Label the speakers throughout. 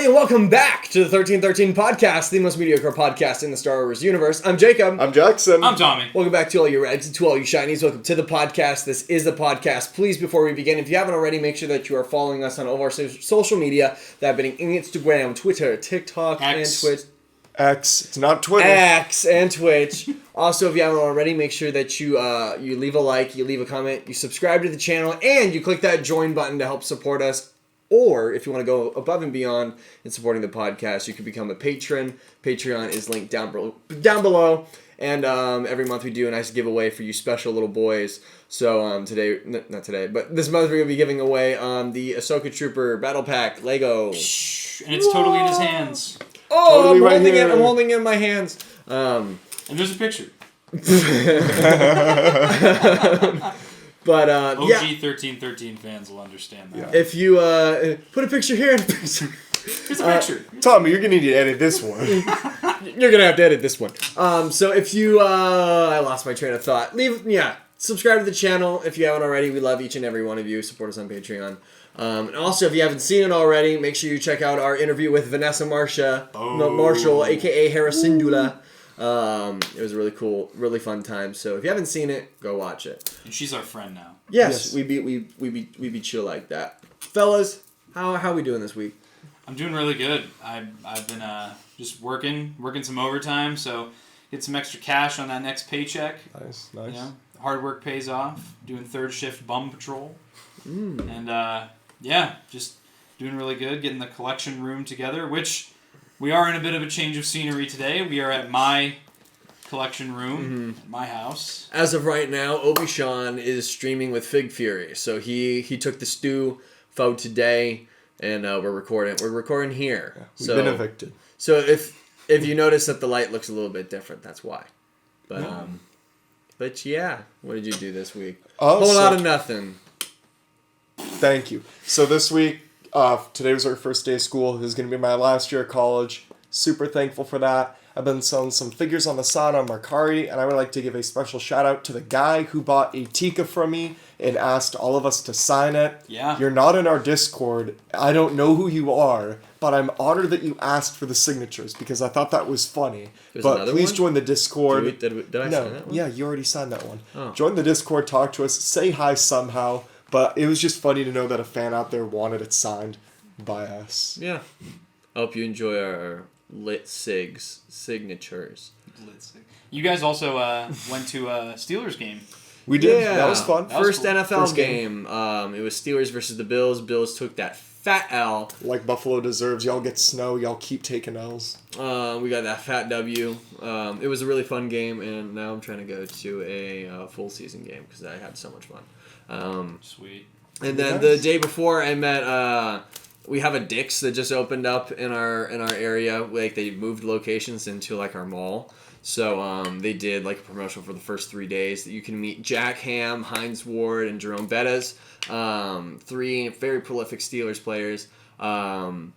Speaker 1: everybody, and welcome back to the 1313 podcast, the most mediocre podcast in the Star Wars universe. I'm Jacob.
Speaker 2: I'm Jackson.
Speaker 3: I'm Tommy.
Speaker 1: Welcome back to all you Regs and to all you Shinies. Welcome to the podcast. This is the podcast. Please, before we begin, if you haven't already, make sure that you are following us on all of our social media, that being Instagram, Twitter, TikTok, and Twitch.
Speaker 2: X. It's not Twitter.
Speaker 1: X and Twitch. Also, if you haven't already, make sure that you leave a like, you leave a comment, you subscribe to the channel, and you click that join button to help support us. Or, if you want to go above and beyond in supporting the podcast, you can become a patron. Patreon is linked down below. And every month we do a nice giveaway for you special little boys. So not today, but this month we're going to be giving away the Ahsoka Trooper Battle Pack Lego.
Speaker 3: Shh, and it's totally in his hands.
Speaker 1: Oh,
Speaker 2: totally
Speaker 1: I'm holding it in my hands.
Speaker 3: And there's a picture.
Speaker 1: But
Speaker 3: OG
Speaker 1: yeah.
Speaker 3: 1313 fans will understand that.
Speaker 2: Yeah.
Speaker 1: If you put a picture here and a picture.
Speaker 3: Here's a picture.
Speaker 2: Tommy, you're going to need to edit this one.
Speaker 1: You're gonna have to edit this one. So if you I lost my train of thought. Subscribe to the channel if you haven't already. We love each and every one of you. Support us on Patreon. And also, if you haven't seen it already, make sure you check out our interview with Vanessa Marshall, aka Harrisindula. It was a really cool, really fun time. So if you haven't seen it, go watch it.
Speaker 3: And she's our friend now.
Speaker 1: Yes. we be chill like that, fellas. How we doing this week?
Speaker 3: I'm doing really good. I've been just working some overtime, so get some extra cash on that next paycheck.
Speaker 2: Nice.
Speaker 3: You know, hard work pays off. Doing third shift bum patrol, and just doing really good. Getting the collection room together, which we are in a bit of a change of scenery today. We are at my collection room, at my house.
Speaker 1: As of right now, Obi-Shawn is streaming with Fig Fury, so he took the stew photo today. And we're recording. We're recording here.
Speaker 2: Yeah, we've been evicted.
Speaker 1: So if you notice that the light looks a little bit different, that's why. But yeah, what did you do this week? A whole lot of nothing.
Speaker 2: Thank you. So this week, today was our first day of school. This is going to be my last year of college. Super thankful for that. I've been selling some figures on the side on Mercari, and I would like to give a special shout out to the guy who bought a Tika from me and asked all of us to sign it.
Speaker 3: Yeah.
Speaker 2: You're not in our Discord. I don't know who you are, but I'm honored that you asked for the signatures because I thought that was funny. But please join the Discord.
Speaker 1: Did I sign that one?
Speaker 2: Yeah, you already signed that one.
Speaker 1: Oh.
Speaker 2: Join the Discord, talk to us, say hi somehow. But it was just funny to know that a fan out there wanted it signed by us.
Speaker 1: Yeah. I hope you enjoy our lit signatures.
Speaker 3: You guys also went to a Steelers game.
Speaker 2: We did.
Speaker 1: Yeah.
Speaker 2: That was fun.
Speaker 1: First NFL game. It was Steelers versus the Bills. Bills took that fat L.
Speaker 2: Like Buffalo deserves. Y'all get snow. Y'all keep taking L's.
Speaker 1: We got that fat W. It was a really fun game, and now I'm trying to go to a full season game because I had so much fun.
Speaker 3: Sweet.
Speaker 1: And then the day before, I met. We have a Dick's that just opened up in our area. Like they moved locations into like our mall. So they did like a promotion for the first 3 days that you can meet Jack Ham, Hines Ward, and Jerome Bettis, 3 very prolific Steelers players. And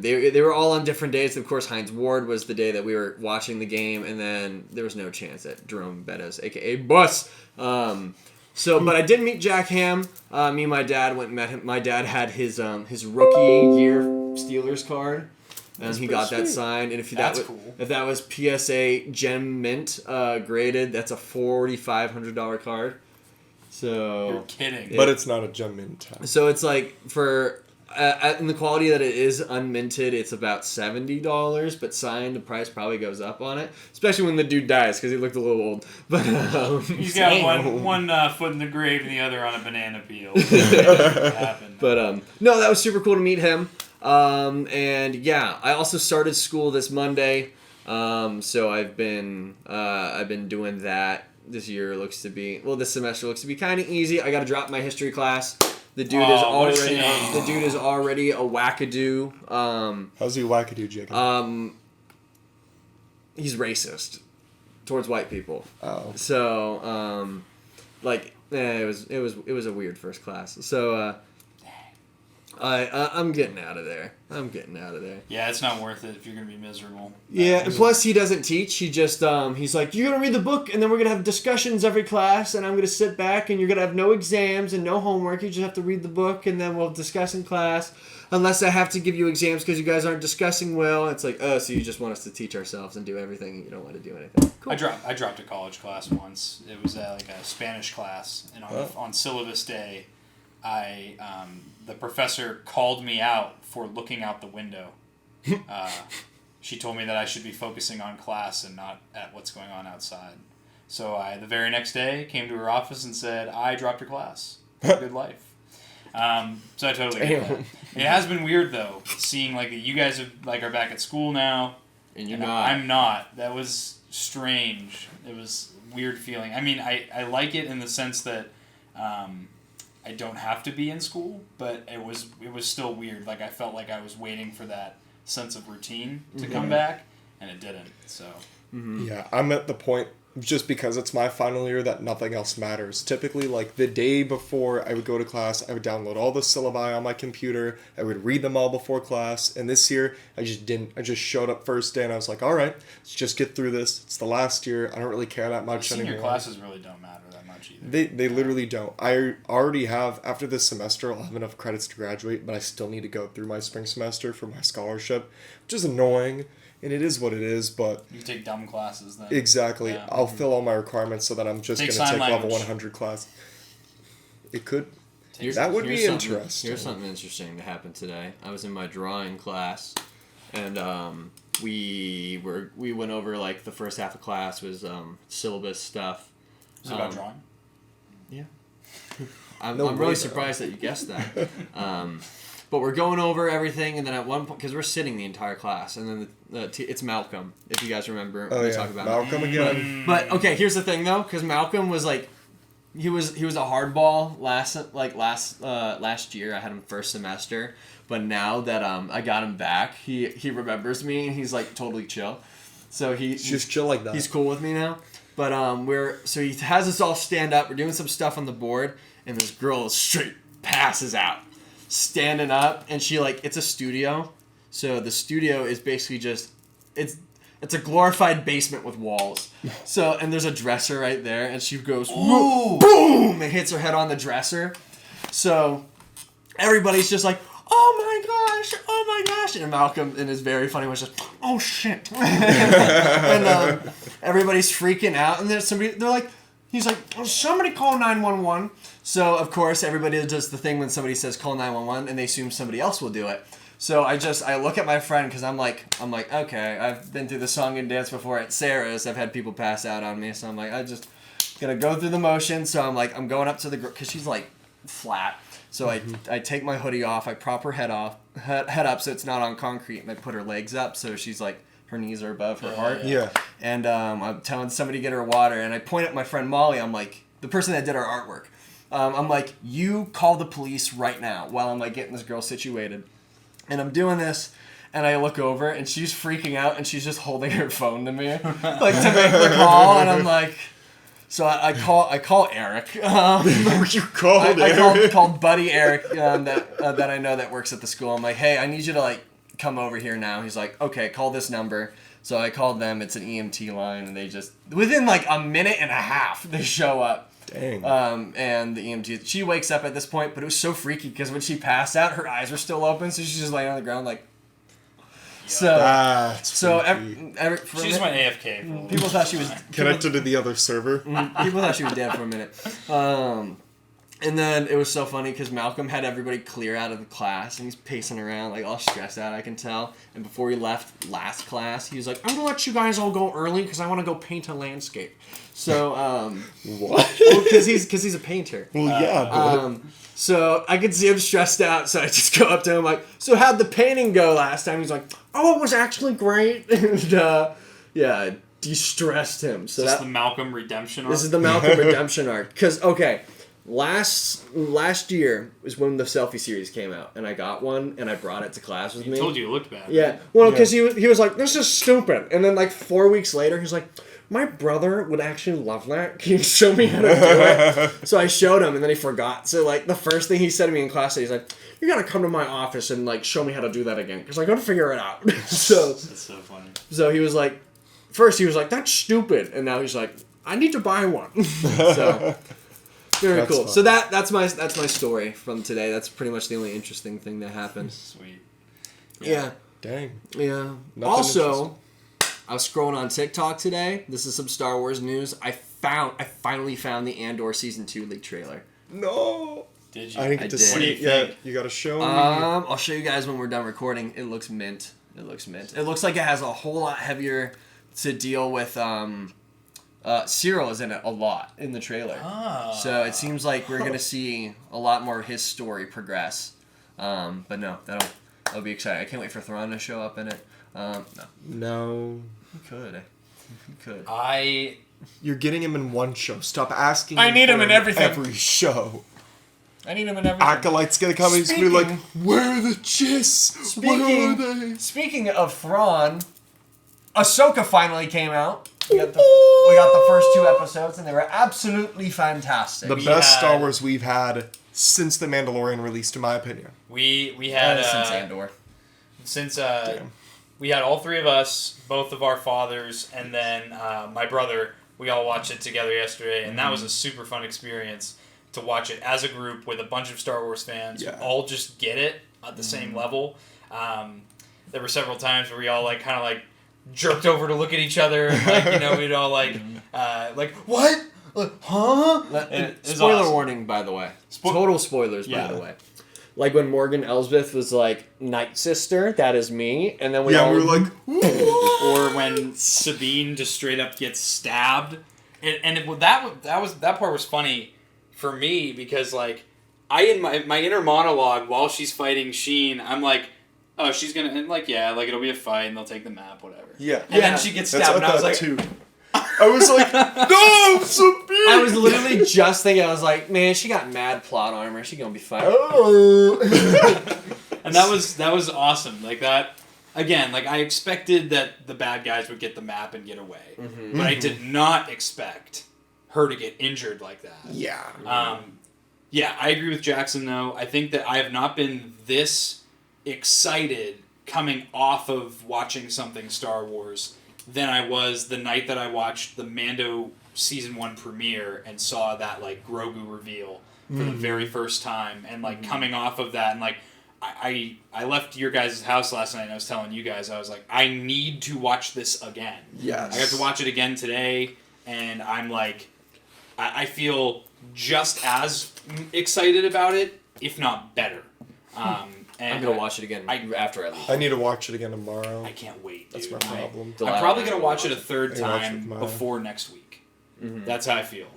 Speaker 1: they were all on different days. Of course, Hines Ward was the day that we were watching the game, and then there was no chance that Jerome Bettis, aka Bus. But I did meet Jack Ham. Me and my dad went and met him. My dad had his rookie year Steelers card. And he got that signed, and if that was PSA Gem Mint graded, that's a $4,500 card. So
Speaker 3: You're kidding.
Speaker 2: But it's not a Gem Mint tag.
Speaker 1: So it's like for in the quality that it is unminted, it's about $70, but signed the price probably goes up on it, especially when the dude dies because he looked a little old. But
Speaker 3: he's got one foot in the grave and the other on a banana peel.
Speaker 1: But no, that was super cool to meet him. And yeah, I also started school this Monday. So I've been doing that. This semester looks to be kind of easy. I got to drop my history class. The dude is already a wackadoo.
Speaker 2: How's he wackadoo, Jacob?
Speaker 1: He's racist towards white people.
Speaker 2: Oh.
Speaker 1: So it was a weird first class. So I'm getting out of there.
Speaker 3: Yeah, it's not worth it if you're gonna be miserable.
Speaker 1: Yeah, and plus he doesn't teach. He just he's like, you're gonna read the book, and then we're gonna have discussions every class, and I'm gonna sit back, and you're gonna have no exams and no homework. You just have to read the book, and then we'll discuss in class. Unless I have to give you exams because you guys aren't discussing well. It's like, oh, so you just want us to teach ourselves and do everything, and you don't want to do anything. Cool.
Speaker 3: I dropped a college class once. It was like a Spanish class, and on syllabus day, the professor called me out for looking out the window. She told me that I should be focusing on class and not at what's going on outside. So I, the very next day, came to her office and said, I dropped your class. Good life. So I totally get that. It has been weird, though, seeing, like, you guys are back at school now.
Speaker 1: And you're not.
Speaker 3: I'm not. That was strange. It was a weird feeling. I mean, I like it in the sense that I don't have to be in school, but it was still weird. Like, I felt like I was waiting for that sense of routine to come back, and it didn't. So
Speaker 2: Yeah, I'm at the point, just because it's my final year, that nothing else matters. Typically, like, the day before I would go to class, I would download all the syllabi on my computer. I would read them all before class. And this year, I just didn't. I just showed up first day, and I was like, all right, let's just get through this. It's the last year. I don't really care that much anymore.
Speaker 3: Senior classes really don't matter that much either.
Speaker 2: They literally don't. I already have, after this semester, I'll have enough credits to graduate, but I still need to go through my spring semester for my scholarship, which is annoying. And it is what it is, but...
Speaker 3: You take dumb classes then.
Speaker 2: Exactly.
Speaker 3: Yeah.
Speaker 2: I'll fill all my requirements so that I'm just going to take level 100 class. It could... That would be interesting.
Speaker 1: Here's something interesting that happened today. I was in my drawing class, and we went over, like, the first half of class was syllabus stuff.
Speaker 3: Is it about drawing?
Speaker 1: Yeah. I'm really surprised that you guessed that. But we're going over everything, and then at one point, because we're sitting the entire class, and then it's Malcolm, if you guys remember.
Speaker 2: Oh, yeah.
Speaker 1: Talk about
Speaker 2: Malcolm again.
Speaker 1: But okay, here's the thing though, because Malcolm was like, he was a hardball last year. I had him first semester, but now that I got him back, he remembers me, and he's like totally chill. So he's
Speaker 2: just chill like that.
Speaker 1: He's cool with me now. But so he has us all stand up. We're doing some stuff on the board, and this girl straight passes out. Standing up, and she, like, it's a studio, so the studio is basically just it's a glorified basement with walls. So, and there's a dresser right there, and she goes, ooh, boom, and hits her head on the dresser. So everybody's just like, oh my gosh, and Malcolm in his very funny way was just, oh shit. And everybody's freaking out, and there's somebody, they're like, he's like, oh, somebody call 911. So, of course, everybody does the thing when somebody says call 911, and they assume somebody else will do it. So I look at my friend, because I'm like, okay, I've been through the song and dance before at Sarah's. I've had people pass out on me, so I'm like, I just gonna go through the motion. So I'm going up to the girl, because she's like flat. So I take my hoodie off, I prop her head up so it's not on concrete, and I put her legs up so she's like, her knees are above her heart.
Speaker 2: Yeah.
Speaker 1: And I'm telling somebody to get her water, and I point at my friend Molly. I'm like, the person that did our artwork. I'm like, you call the police right now while I'm like getting this girl situated. And I'm doing this, and I look over, and she's freaking out, and she's just holding her phone to me, like to make the call. And I'm like, so I call Eric.
Speaker 2: You called Eric?
Speaker 1: I called buddy Eric that I know that works at the school. I'm like, hey, I need you to like come over here now. He's like, okay, call this number. So I called them. It's an EMT line, and they just within like a minute and a half they show up.
Speaker 2: Dang.
Speaker 1: And the EMT, she wakes up at this point, but it was so freaky because when she passed out, her eyes were still open, so she's just laying on the ground like.
Speaker 2: That's
Speaker 1: she's
Speaker 3: my AFK.
Speaker 1: People thought she was
Speaker 2: connected to the other server.
Speaker 1: People thought she was dead for a minute. And then it was so funny because Malcolm had everybody clear out of the class, and he's pacing around like all stressed out, I can tell. And before he left last class, he was like, I'm going to let you guys all go early because I want to go paint a landscape. So,
Speaker 2: what?
Speaker 1: Because he's a painter.
Speaker 2: Well, yeah.
Speaker 1: So I could see him stressed out, so I just go up to him like, so how'd the painting go last time? He's like, oh, it was actually great. And yeah, de-stressed him. So
Speaker 3: Is this the Malcolm redemption arc?
Speaker 1: This is the Malcolm redemption arc. Because, okay, last year was when the selfie series came out, and I got one, and I brought it to class with me.
Speaker 3: He told you it looked bad.
Speaker 1: Yeah. Well, because he was like, this is stupid. And then like 4 weeks later, he's like, my brother would actually love that. Can you show me how to do it? So I showed him, and then he forgot. So, like, the first thing he said to me in class, he's like, you gotta come to my office and, like, show me how to do that again. Because I gotta figure it out. So
Speaker 3: That's so funny.
Speaker 1: So he was like, first he was like, that's stupid. And now he's like, I need to buy one. So, very
Speaker 2: That's
Speaker 1: cool.
Speaker 2: fun.
Speaker 1: So that's my story from today. That's pretty much the only interesting thing that happened.
Speaker 3: Sweet.
Speaker 1: Yeah.
Speaker 2: Dang.
Speaker 1: Yeah.
Speaker 2: Nothing
Speaker 1: Also, I was scrolling on TikTok today. This is some Star Wars news. I finally found the Andor Season 2 leak trailer.
Speaker 2: No.
Speaker 3: Did you?
Speaker 2: I didn't get
Speaker 1: I
Speaker 2: to
Speaker 1: did.
Speaker 2: see
Speaker 3: What do
Speaker 2: it
Speaker 3: you
Speaker 2: yet.
Speaker 3: think?
Speaker 2: You gotta show me.
Speaker 1: I'll show you guys when we're done recording. It looks mint. It looks like it has a whole lot heavier to deal with. Cyril is in it a lot in the trailer. So it seems like we're gonna see a lot more of his story progress. But no, that'll be exciting. I can't wait for Thrawn to show up in it.
Speaker 2: No.
Speaker 1: He could.
Speaker 2: You're getting him in one show. Stop asking.
Speaker 1: I need him
Speaker 2: for
Speaker 1: in everything.
Speaker 2: Every show.
Speaker 1: I need him in everything.
Speaker 2: Acolyte's gonna come and he's gonna be like, where are the Chiss? Where are they?
Speaker 1: Speaking of Thrawn, Ahsoka finally came out. We got the first 2 episodes, and they were absolutely fantastic.
Speaker 2: The best Star Wars we've had since The Mandalorian released, in my opinion.
Speaker 3: We had
Speaker 1: since Andor.
Speaker 3: Since we had all 3 of us, both of our fathers, and then my brother. We all watched it together yesterday, and that was a super fun experience to watch it as a group with a bunch of Star Wars fans who all just get it at the same level. There were several times where we all kind of jerked over to look at each other, and we'd all what? Huh?
Speaker 1: Spoiler
Speaker 3: awesome.
Speaker 1: warning, by the way. Total spoilers, by the way. Like when Morgan Elsbeth was like, Night Sister, that is me, and then we all...
Speaker 2: we were like,
Speaker 3: Or when Sabine just straight up gets stabbed. That part was funny for me because in my inner monologue while she's fighting Sheen, I'm like, oh, she's gonna, and it'll be a fight and they'll take the map, whatever.
Speaker 2: yeah.
Speaker 3: And then she gets stabbed, and I was like,
Speaker 2: too. I was like, no, Sabine!
Speaker 1: I was literally just thinking, I was like, man, she got mad plot armor. She gonna be fine.
Speaker 2: Oh.
Speaker 3: and that was awesome. Like that, again, I expected that the bad guys would get the map and get away.
Speaker 1: Mm-hmm.
Speaker 3: But I did not expect her to get injured like that.
Speaker 2: Yeah.
Speaker 3: Yeah, I agree with Jackson, though. I think that I have not been this excited coming off of watching something Star Wars than I was the night that I watched the Mando Season 1 premiere and saw that, Grogu reveal for the very first time. And, coming off of that, and, I left your guys' house last night and I was telling you guys, I was like, I need to watch this again.
Speaker 2: Yes.
Speaker 3: I got to watch it again today, and I'm like, I feel just as excited about it, if not better. And
Speaker 1: I'm gonna watch it again after I leave.
Speaker 2: I need to watch it again tomorrow.
Speaker 3: I can't wait,
Speaker 2: That's
Speaker 3: dude.
Speaker 2: my problem.
Speaker 3: I'm probably going to watch it a third
Speaker 2: I watch it
Speaker 3: time
Speaker 2: tomorrow.
Speaker 3: before next week. That's how I feel.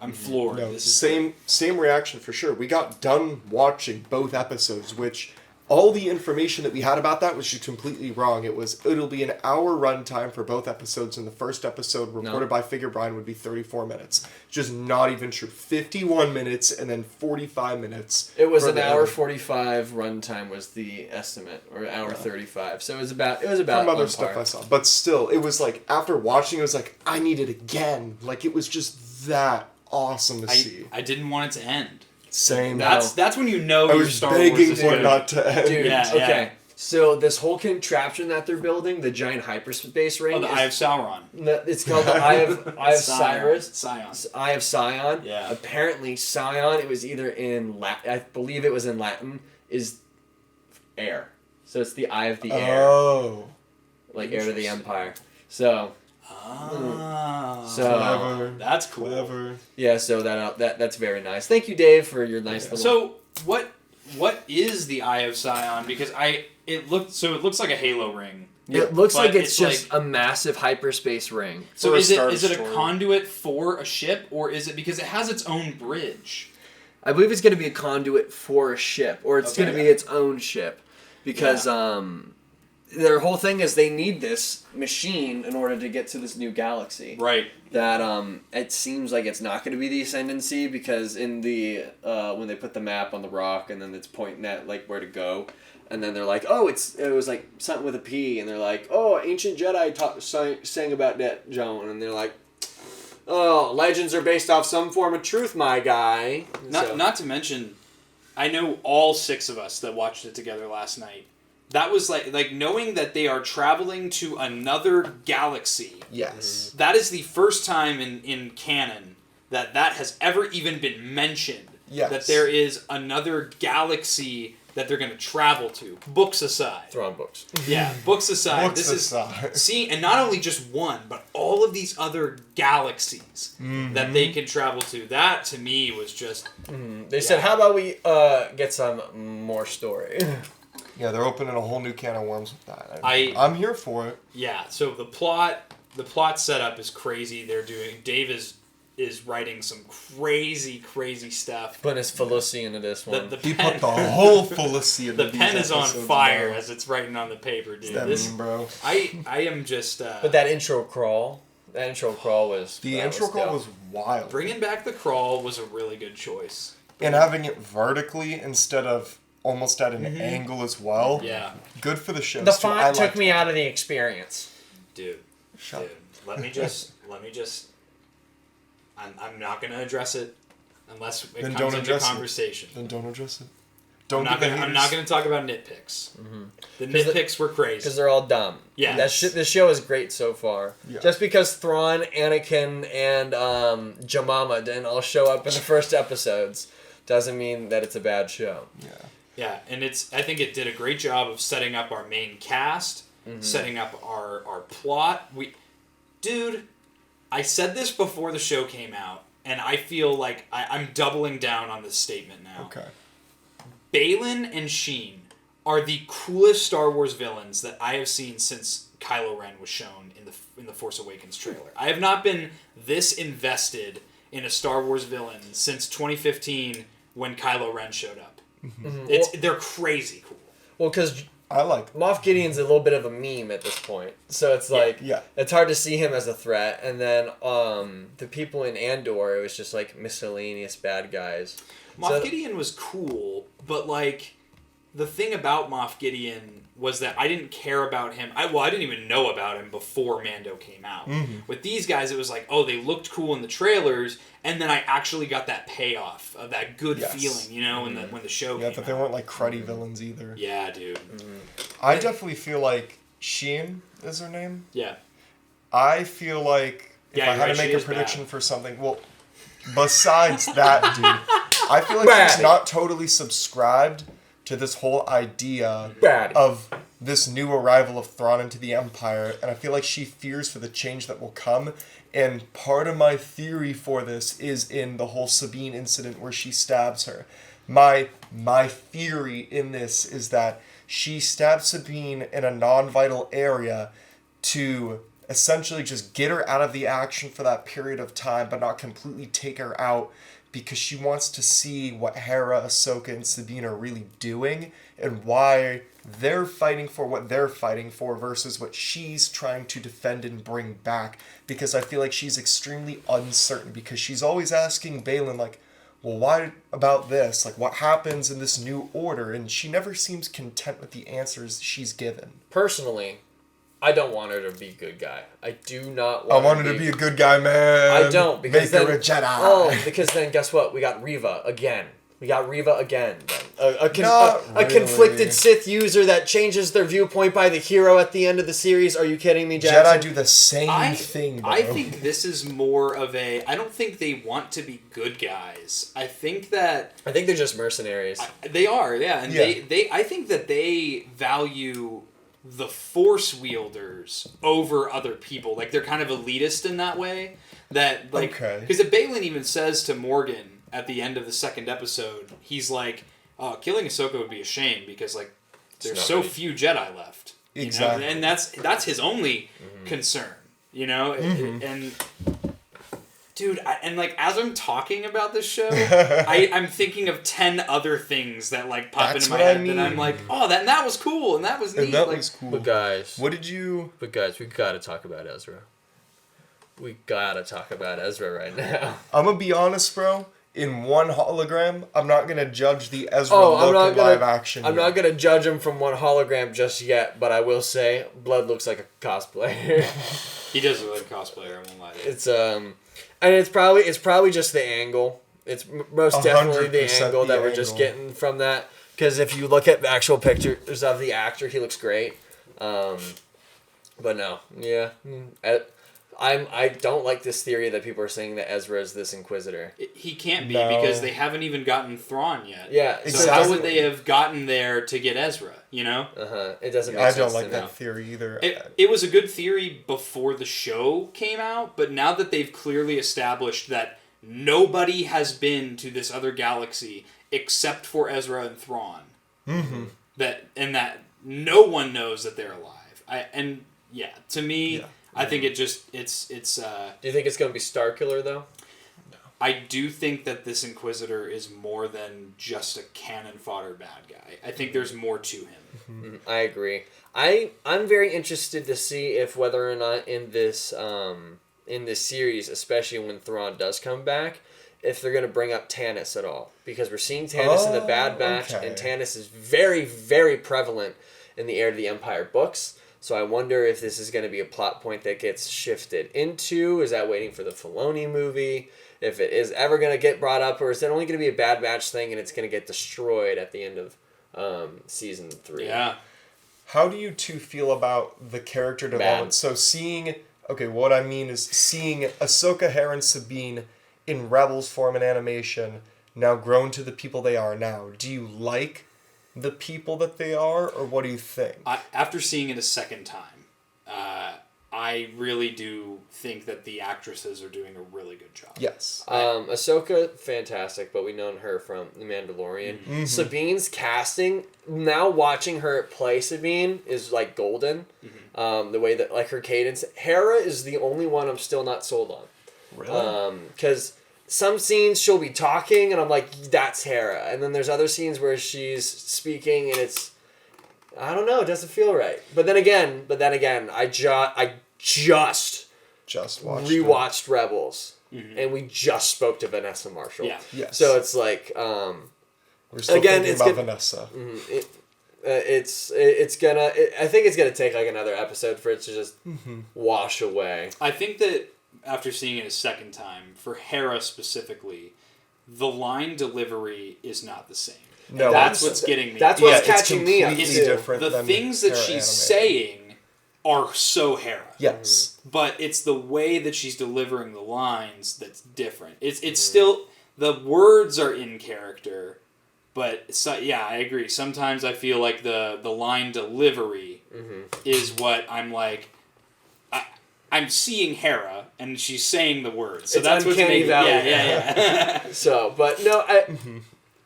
Speaker 3: I'm floored.
Speaker 2: No,
Speaker 3: This is
Speaker 2: same reaction for sure. We got done watching both episodes, which all the information that we had about that was just completely wrong. It'll be an hour runtime for both episodes, and the first episode reported by Figure Brian would be 34 minutes. Just not even true. 51 minutes and then 45 minutes.
Speaker 1: It was
Speaker 2: for
Speaker 1: an
Speaker 2: the
Speaker 1: hour
Speaker 2: other-
Speaker 1: 45 runtime was the estimate, or hour 35. So it was about
Speaker 2: From other
Speaker 1: on
Speaker 2: stuff
Speaker 1: par.
Speaker 2: I saw. But still, it was after watching, it was I need it again. It was just that awesome to see.
Speaker 3: I didn't want it to end.
Speaker 2: Same.
Speaker 3: That's when you know
Speaker 2: I
Speaker 3: your
Speaker 2: was
Speaker 3: Star Wars
Speaker 2: begging
Speaker 3: is
Speaker 2: for
Speaker 3: good.
Speaker 2: it not to end.
Speaker 1: Dude,
Speaker 3: Yeah,
Speaker 1: okay. So this whole contraption that they're building, the giant hyperspace ring,
Speaker 3: Oh, the Eye of Sauron.
Speaker 1: it's called the Eye of Cyrus.
Speaker 3: Scion.
Speaker 1: Eye of Scion.
Speaker 3: Yeah.
Speaker 1: Apparently, Scion, it was either in Latin, I believe it was in Latin, is air. So it's the Eye of the Air.
Speaker 2: Oh.
Speaker 1: Heir to the Empire. So,
Speaker 2: Clever.
Speaker 3: That's cool.
Speaker 2: Clever.
Speaker 1: yeah, so that's very nice. Thank you, Dave, for your nice little...
Speaker 3: So what is the Eye of Scion? Because it looks like a Halo ring.
Speaker 1: It looks
Speaker 3: But
Speaker 1: like it's just
Speaker 3: like-
Speaker 1: a massive hyperspace ring.
Speaker 3: So
Speaker 2: Or a
Speaker 3: is it
Speaker 2: Star
Speaker 3: a
Speaker 2: Destroyer.
Speaker 3: conduit for a ship, or is it because it has its own bridge?
Speaker 1: I believe it's going to be a conduit for a ship, or it's going to
Speaker 3: Okay.
Speaker 1: be its own ship, because their whole thing is they need this machine in order to get to this new galaxy.
Speaker 3: Right.
Speaker 1: That it seems like it's not going to be the Ascendancy because in the when they put the map on the rock and then it's pointing at like where to go, and then they're like, oh, it was like something with a P, and they're like, oh, ancient Jedi sang about that, Joan, and they're like, oh, legends are based off some form of truth, my guy.
Speaker 3: Not to mention, I know all 6 of us that watched it together last night. That was like knowing that they are traveling to another galaxy.
Speaker 2: Yes.
Speaker 3: That is the first time in canon that has ever even been mentioned.
Speaker 2: Yes.
Speaker 3: That there is another galaxy that they're going to travel to. Books aside.
Speaker 1: Thrawn books.
Speaker 3: Yeah, books aside. And not only just one, but all of these other galaxies that they can travel to. That to me was just.
Speaker 1: They said, how about we get some more story?
Speaker 2: Yeah, they're opening a whole new can of worms with that.
Speaker 3: I'm
Speaker 2: here for it.
Speaker 3: Yeah, so the plot setup is crazy. Dave is writing some crazy stuff.
Speaker 1: Putting his felicity into this one.
Speaker 2: He put the whole felicity into
Speaker 3: the pen is on fire as it's writing on the paper, dude.
Speaker 2: Bro.
Speaker 3: I am just.
Speaker 1: But that intro crawl was.
Speaker 2: The intro crawl was wild.
Speaker 3: Bringing back the crawl was a really good choice.
Speaker 2: And having it vertically instead of almost at an angle as well.
Speaker 3: Yeah.
Speaker 2: Good for the show.
Speaker 1: The font took me out of the experience.
Speaker 3: Dude. Let me just. I'm not going to address it unless it comes into conversation.
Speaker 2: Then don't address it.
Speaker 3: I'm not going to talk about nitpicks. Mm-hmm. The nitpicks were crazy.
Speaker 1: Because they're all dumb.
Speaker 3: Yeah.
Speaker 1: This show is great so far. Yeah. Just because Thrawn, Anakin, and Jamama didn't all show up in the first episodes doesn't mean that it's a bad show.
Speaker 2: Yeah.
Speaker 3: Yeah, and I think it did a great job of setting up our main cast, setting up our plot. Dude, I said this before the show came out, and I feel like I'm doubling down on this statement now.
Speaker 2: Okay.
Speaker 3: Baylan and Sheen are the coolest Star Wars villains that I have seen since Kylo Ren was shown in the Force Awakens trailer. I have not been this invested in a Star Wars villain since 2015 when Kylo Ren showed up. Mm-hmm. They're crazy cool.
Speaker 1: Well, because
Speaker 2: I like
Speaker 1: Moff Gideon's a little bit of a meme at this point, so it's like it's hard to see him as a threat. And then the people in Andor, it was just like miscellaneous bad guys.
Speaker 3: Moff Gideon was cool, but like the thing about Moff Gideon was that I didn't care about him. I didn't even know about him before Mando came out. Mm-hmm. With these guys, it was like, oh, they looked cool in the trailers, and then I actually got that payoff of that good feeling, you know, when the show came out.
Speaker 2: Yeah, that they weren't like cruddy villains either.
Speaker 3: Yeah, dude. Mm-hmm.
Speaker 2: I definitely feel like Sheen is her name.
Speaker 3: Yeah.
Speaker 2: I feel like if I had to make a prediction for something, well, besides that, dude, I feel like she's not totally subscribed to this whole idea of this new arrival of Thrawn into the Empire, and I feel like she fears for the change that will come, and part of my theory for this is in the whole Sabine incident where she stabs her. My theory in this is that she stabbed Sabine in a non-vital area to essentially just get her out of the action for that period of time, but not completely take her out, because she wants to see what Hera, Ahsoka, and Sabine are really doing and why they're fighting for what they're fighting for versus what she's trying to defend and bring back. Because I feel like she's extremely uncertain, because she's always asking Baylan, like, well, why about this? Like, what happens in this new order? And she never seems content with the answers she's given.
Speaker 1: Personally, I don't want her to be a good guy. I do not want
Speaker 2: I want her to be a good guy, man.
Speaker 1: I don't, because
Speaker 2: Make her a Jedi.
Speaker 1: Oh, because then guess what? We got Reva again. A conflicted Sith user that changes their viewpoint by the hero at the end of the series. Are you kidding me, Jackson?
Speaker 2: Jedi do the same thing, bro.
Speaker 3: I think this is more of I don't think they want to be good guys. I think they're
Speaker 1: just mercenaries.
Speaker 3: They are, yeah. And I think that they value the Force wielders over other people. Like, they're kind of elitist in that way. That, like, because Baylan even says to Morgan at the end of the second episode, he's like, killing Ahsoka would be a shame because, like, there's so few Jedi left.
Speaker 2: Exactly.
Speaker 3: You know? And that's his only concern, you know? And Dude, and like as I'm talking about this show, I'm thinking of 10 other things that like pop
Speaker 2: That's
Speaker 3: into my
Speaker 2: what I
Speaker 3: head, and I'm
Speaker 2: mean.
Speaker 3: like, oh, that was cool, and that was neat.
Speaker 2: And that
Speaker 3: like,
Speaker 2: was cool.
Speaker 1: But guys,
Speaker 2: What did you...
Speaker 1: we gotta talk about Ezra. We gotta talk about Ezra right now.
Speaker 2: I'm gonna be honest, bro. In one hologram, I'm not gonna judge the Ezra look in live action.
Speaker 1: I'm not gonna judge him from one hologram just yet, but I will say, Blood looks like a cosplayer.
Speaker 3: he does look like a cosplayer. I won't lie to you.
Speaker 1: It's and it's probably just the angle. It's most definitely the
Speaker 2: 100%
Speaker 1: angle that
Speaker 2: the
Speaker 1: we're just
Speaker 2: angle.
Speaker 1: getting from that. Because if you look at the actual pictures of the actor, he looks great. But no, yeah, I don't like this theory that people are saying that Ezra is this Inquisitor.
Speaker 3: He can't be
Speaker 2: No.
Speaker 3: because they haven't even gotten Thrawn yet.
Speaker 1: Yeah,
Speaker 3: So
Speaker 2: exactly.
Speaker 3: how would they have gotten there to get Ezra? You know.
Speaker 1: It doesn't make
Speaker 2: I
Speaker 1: sense.
Speaker 2: don't like
Speaker 1: to
Speaker 2: that
Speaker 1: me.
Speaker 2: theory either.
Speaker 3: It was a good theory before the show came out, but now that they've clearly established that nobody has been to this other galaxy except for Ezra and Thrawn, that no one knows that they're alive. To me,
Speaker 2: Yeah.
Speaker 3: I think it's.
Speaker 1: Do you think it's going to be Starkiller though?
Speaker 3: I do think that this Inquisitor is more than just a cannon fodder bad guy. I think there's more to him.
Speaker 1: I agree. I'm very interested to see if whether or not in this series, especially when Thrawn does come back, if they're going to bring up Tanis at all, because we're seeing Tanis in the Bad Batch,
Speaker 2: okay.
Speaker 1: and Tanis is very, very prevalent in the Heir to the Empire books. So I wonder if this is going to be a plot point that gets shifted into. Is that waiting for the Filoni movie? If it is ever going to get brought up, or is it only going to be a Bad Batch thing and it's going to get destroyed at the end of season 3?
Speaker 3: Yeah.
Speaker 2: How do you two feel about the character development? So what I mean is seeing Ahsoka, Hera, and Sabine in Rebels form and animation, now grown to the people they are now. Do you like the people that they are, or what do you think?
Speaker 3: After seeing it a second time, I really do think that the actresses are doing a really good job.
Speaker 2: Yes.
Speaker 1: Ahsoka, fantastic, but we've known her from The Mandalorian.
Speaker 2: Mm-hmm.
Speaker 1: Sabine's casting, now watching her play Sabine is like golden. The way that, like, her cadence. Hera is the only one I'm still not sold on.
Speaker 2: Really?
Speaker 1: Because some scenes she'll be talking and I'm like, that's Hera. And then there's other scenes where she's speaking and it's, I don't know, it doesn't feel right. But then again, I just
Speaker 2: watched
Speaker 1: rewatched Rebels, and we just spoke to Vanessa Marshall.
Speaker 3: Yeah.
Speaker 2: Yes.
Speaker 1: So it's like,
Speaker 2: we're still
Speaker 1: again,
Speaker 2: thinking
Speaker 1: it's
Speaker 2: about
Speaker 1: good-
Speaker 2: Vanessa.
Speaker 1: I think it's gonna take like another episode for it to just wash away.
Speaker 3: I think that after seeing it a second time, for Hera specifically, the line delivery is not the same.
Speaker 2: No,
Speaker 3: That's what's getting me.
Speaker 1: That's what's
Speaker 2: it's
Speaker 1: catching me up.
Speaker 2: completely
Speaker 1: too.
Speaker 2: different
Speaker 3: The
Speaker 2: than
Speaker 3: things that
Speaker 2: Hera
Speaker 3: she's
Speaker 2: animated.
Speaker 3: saying are so Hera.
Speaker 2: Yes.
Speaker 3: But it's the way that she's delivering the lines that's different. It's still, the words are in character, but I agree. Sometimes I feel like the line delivery is what I'm like, I'm seeing Hera and she's saying the words. So
Speaker 1: It's
Speaker 3: that's what's
Speaker 1: uncanny
Speaker 3: making
Speaker 1: valley.
Speaker 3: yeah.
Speaker 1: So, but no,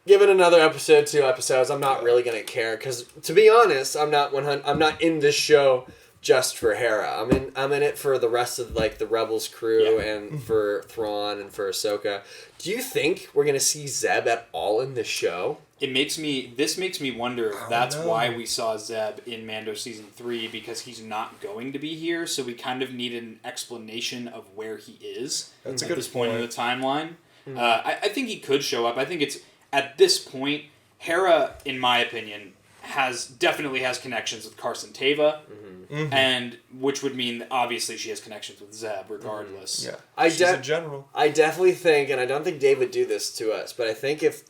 Speaker 1: give it another episode, 2 episodes. I'm not really gonna care because, to be honest, I'm not in this show just for Hera. I'm in it for the rest of like the Rebels crew and for Thrawn and for Ahsoka. Do you think we're gonna see Zeb at all in this show?
Speaker 3: This makes me wonder if that's why we saw Zeb in Mando Season 3, because he's not going to be here, so we kind of need an explanation of where he is
Speaker 2: That's a
Speaker 3: at
Speaker 2: good
Speaker 3: this point in the
Speaker 2: point.
Speaker 3: timeline. I think he could show up. I think it's, at this point, Hera, in my opinion, definitely has connections with Carson Teva, and which would mean that obviously she has connections with Zeb regardless.
Speaker 2: Yeah. She's a general.
Speaker 1: I definitely think, and I don't think Dave would do this to us, but I think if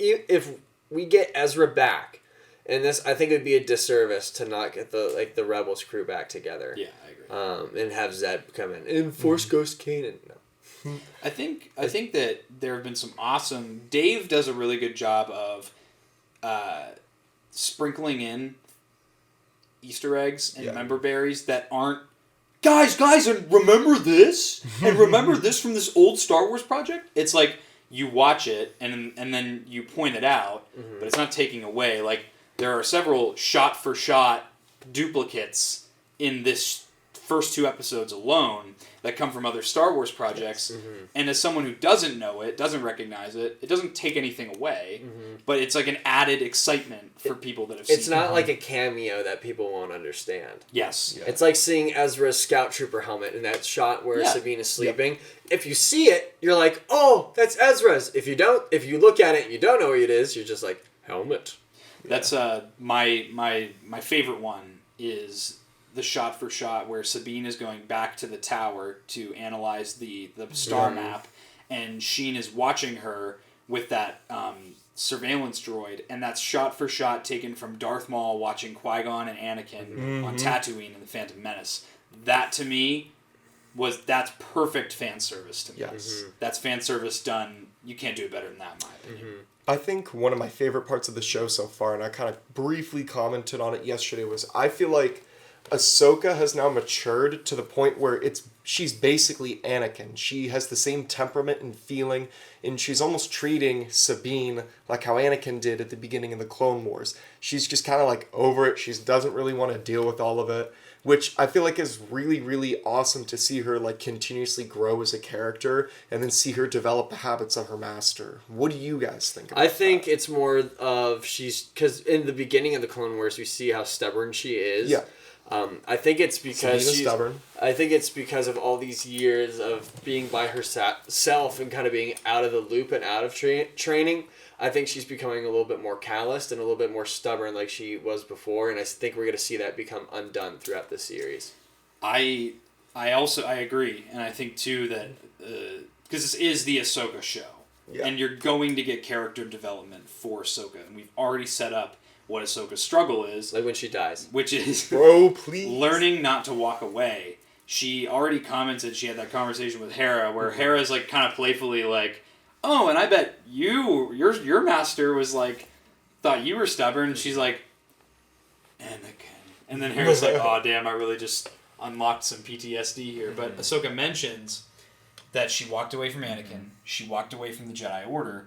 Speaker 1: we get Ezra back, and this, I think it would be a disservice to not get the Rebels crew back together.
Speaker 3: Yeah, I agree.
Speaker 1: And have Zeb come in and Force Ghost Kanan. No.
Speaker 3: I think that there have been some awesome. Dave does a really good job of sprinkling in Easter eggs and member berries that aren't. Guys, and remember this, and remember this from this old Star Wars project. It's like you watch it and then you point it out, but it's not taking away. Like, there are several shot for shot duplicates in this first 2 episodes alone that come from other Star Wars projects. And as someone who doesn't know it, doesn't recognize it, it doesn't take anything away, but it's like an added excitement for people that have seen it.
Speaker 1: It's not like a cameo that people won't understand.
Speaker 3: Yes.
Speaker 1: Yeah. It's like seeing Ezra's scout trooper helmet in that shot where Sabine is sleeping. If you see it, you're like, oh, that's Ezra's. If you look at it and you don't know what it is, you're just like, helmet.
Speaker 3: That's my favorite one is the shot for shot where Sabine is going back to the tower to analyze the star map, and Sheen is watching her with that surveillance droid, and that's shot for shot taken from Darth Maul watching Qui-Gon and Anakin on Tatooine in The Phantom Menace. That to me that's perfect fan service to me.
Speaker 2: Yes.
Speaker 3: That's fan service done. You can't do it better than that, in my opinion.
Speaker 2: I think one of my favorite parts of the show so far, and I kind of briefly commented on it yesterday, was I feel like Ahsoka has now matured to the point where she's basically Anakin. She has the same temperament and feeling, and she's almost treating Sabine like how Anakin did at the beginning of the Clone Wars. She's just kind of like over it. She doesn't really want to deal with all of it, which I feel like is really, really awesome to see her like continuously grow as a character and then see her develop the habits of her master. What do you guys think about
Speaker 1: I think it's more of because in the beginning of the Clone Wars, we see how stubborn she is.
Speaker 2: Yeah.
Speaker 1: I think it's because she's
Speaker 2: stubborn.
Speaker 1: I think it's because of all these years of being by herself and kind of being out of the loop and out of training. I think she's becoming a little bit more calloused and a little bit more stubborn like she was before, and I think we're going to see that become undone throughout the series.
Speaker 3: I agree, and I think too that because this is the Ahsoka show, and you're going to get character development for Ahsoka, and we've already set up what Ahsoka's struggle is,
Speaker 1: like when she dies,
Speaker 3: which is
Speaker 2: bro, please
Speaker 3: learning not to walk away. She already commented she had that conversation with Hera, where Hera's like kind of playfully like, "Oh, and I bet your master was like thought you were stubborn." And she's like, "Anakin," and then Hera's like, "Oh, damn, I really just unlocked some PTSD here." But Ahsoka mentions that she walked away from Anakin, she walked away from the Jedi Order,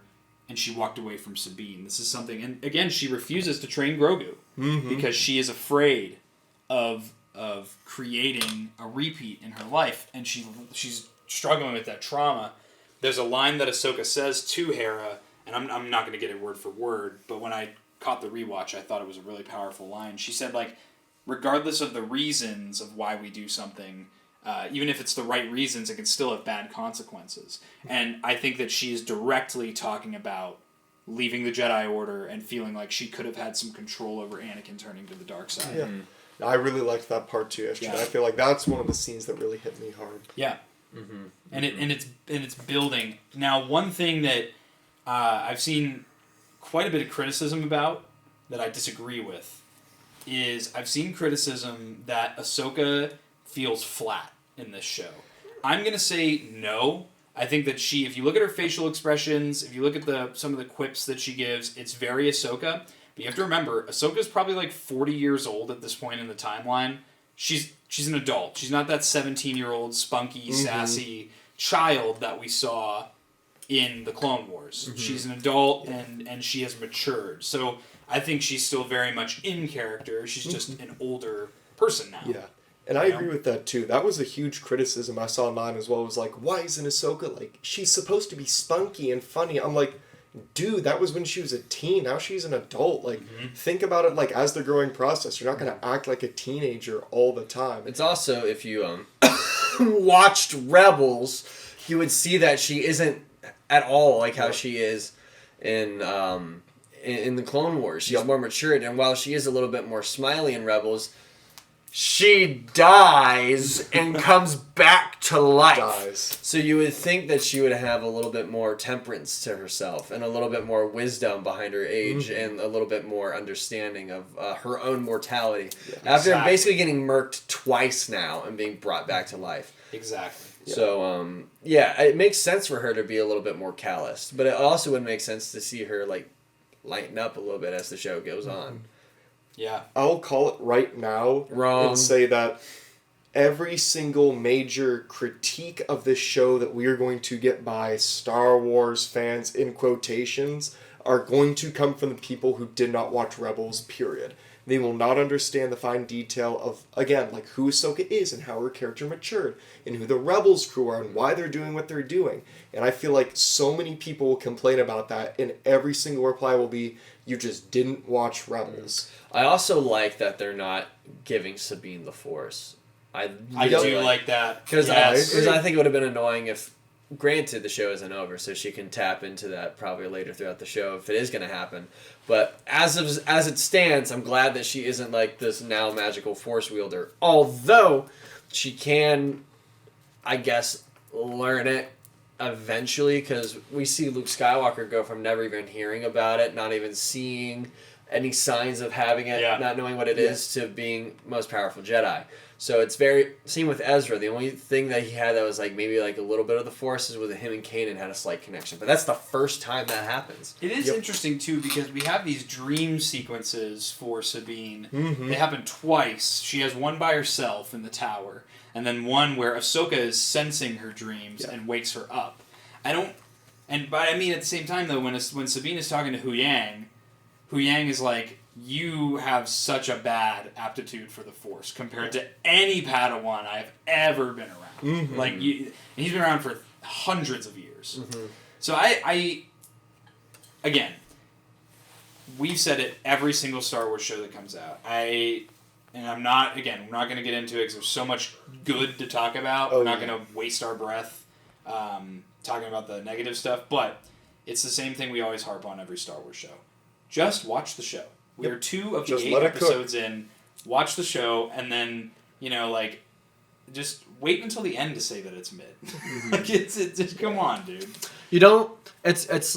Speaker 3: and she walked away from Sabine. This is something, and again, she refuses to train Grogu because she is afraid of creating a repeat in her life, and she's struggling with that trauma. There's a line that Ahsoka says to Hera, and I'm not going to get it word for word, but when I caught the rewatch, I thought it was a really powerful line. She said, like, regardless of the reasons of why we do something, even if it's the right reasons, it can still have bad consequences. And I think that she is directly talking about leaving the Jedi Order and feeling like she could have had some control over Anakin turning to the dark side.
Speaker 2: Yeah. I really liked that part too yesterday. Yeah. I feel like that's one of the scenes that really hit me hard.
Speaker 3: Yeah. And it's building. Now, one thing that I've seen quite a bit of criticism about that I disagree with is I've seen criticism that Ahsoka feels flat in this show. I'm going to say no. I think that if you look at her facial expressions, if you look at some of the quips that she gives, it's very Ahsoka. But you have to remember, Ahsoka's probably like 40 years old at this point in the timeline. She's an adult. She's not that 17-year-old spunky, sassy child that we saw in the Clone Wars. She's an adult, and she has matured. So I think she's still very much in character. She's just an older person now.
Speaker 2: Yeah. And I agree with that too. That was a huge criticism I saw online as well. It was like, why isn't Ahsoka like, she's supposed to be spunky and funny. I'm like, dude, that was when she was a teen. Now she's an adult. Like, think about it like as the growing process. You're not going to act like a teenager all the time.
Speaker 1: It's also, if you watched Rebels, you would see that she isn't at all like how she is in the Clone Wars. She's more matured, and while she is a little bit more smiley in Rebels, she dies and comes back to life. So you would think that she would have a little bit more temperance to herself and a little bit more wisdom behind her age and a little bit more understanding of her own mortality. After basically getting murked twice now and being brought back to life.
Speaker 3: Exactly.
Speaker 1: So, it makes sense for her to be a little bit more calloused. But it also would make sense to see her, like, lighten up a little bit as the show goes on.
Speaker 3: Yeah.
Speaker 2: I'll call it right now and say that every single major critique of this show that we are going to get by Star Wars fans, in quotations, are going to come from the people who did not watch Rebels, period. They will not understand the fine detail of, again, like who Ahsoka is and how her character matured, and who the Rebels crew are and why they're doing what they're doing. And I feel like so many people will complain about that, and every single reply will be, you just didn't watch Rebels.
Speaker 1: I also like that they're not giving Sabine the Force.
Speaker 3: I do like that.
Speaker 1: Because
Speaker 3: Yes.
Speaker 1: I think it would have been annoying if, granted, the show isn't over, so she can tap into that probably later throughout the show if it is going to happen. But as it stands, I'm glad that she isn't like this now magical Force wielder. Although she can, I guess, learn it eventually, because we see Luke Skywalker go from never even hearing about it, not even seeing any signs of having it, not knowing what it is, to being most powerful Jedi. So it's very same with Ezra. The only thing that he had that was like maybe like a little bit of the Force is with him and Kanan had a slight connection, but that's the first time that happens.
Speaker 3: It is interesting too, because we have these dream sequences for Sabine. They happen twice. She has one by herself in the tower, and then one where Ahsoka is sensing her dreams and wakes her up. But I mean at the same time though, when Sabine is talking to Hu Yang is like, you have such a bad aptitude for the Force compared to any Padawan I've ever been around. Like, and he's been around for hundreds of years. So I again, we've said it every single Star Wars show that comes out. We're not going to get into it because there's so much good to talk about. We're not going to waste our breath talking about the negative stuff, but it's the same thing we always harp on every Star Wars show. Just watch the show. We are 2 of the 8 episodes in. Watch the show, and then, just wait until the end to say that it's mid. It's come on, dude.
Speaker 1: You don't. It's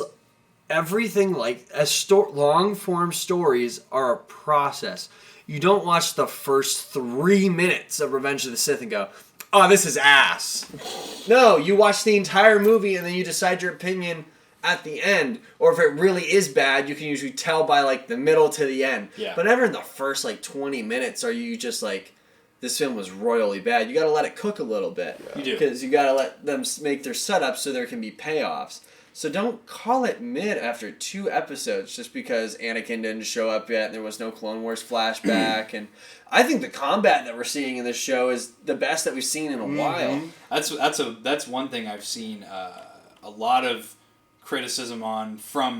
Speaker 1: everything like long form stories are a process. You don't watch the first 3 minutes of Revenge of the Sith and go, "Oh, this is ass." No, you watch the entire movie and then you decide your opinion at the end, or if it really is bad, you can usually tell by like the middle to the end.
Speaker 3: Yeah.
Speaker 1: But never in the first like 20 minutes are you just like, this film was royally bad. You got to let it cook a little bit.
Speaker 3: Yeah. You do,
Speaker 1: because you got to let them make their setup so there can be payoffs. So don't call it mid after 2 episodes just because Anakin didn't show up yet and there was no Clone Wars flashback. And I think the combat that we're seeing in this show is the best that we've seen in a while.
Speaker 3: That's one thing I've seen a lot of criticism on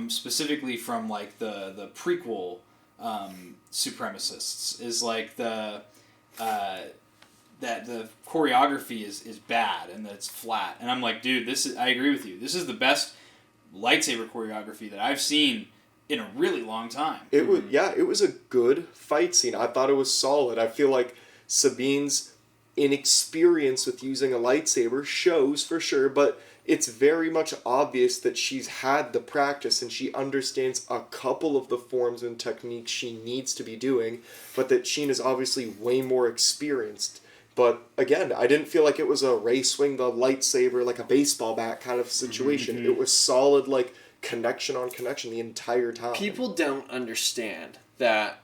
Speaker 3: specifically from like the prequel supremacists is like that the choreography is bad and that it's flat, and I'm like, dude, I agree with you. This is the best lightsaber choreography that I've seen in a really long time.
Speaker 2: It was a good fight scene. I thought it was solid. I feel like Sabine's inexperience with using a lightsaber shows for sure, but it's very much obvious that she's had the practice and she understands a couple of the forms and techniques she needs to be doing, but that Sheen is obviously way more experienced. But again, I didn't feel like it was a Rey swing the lightsaber like a baseball bat kind of situation. It was solid, like, connection on connection the entire time.
Speaker 1: People don't understand that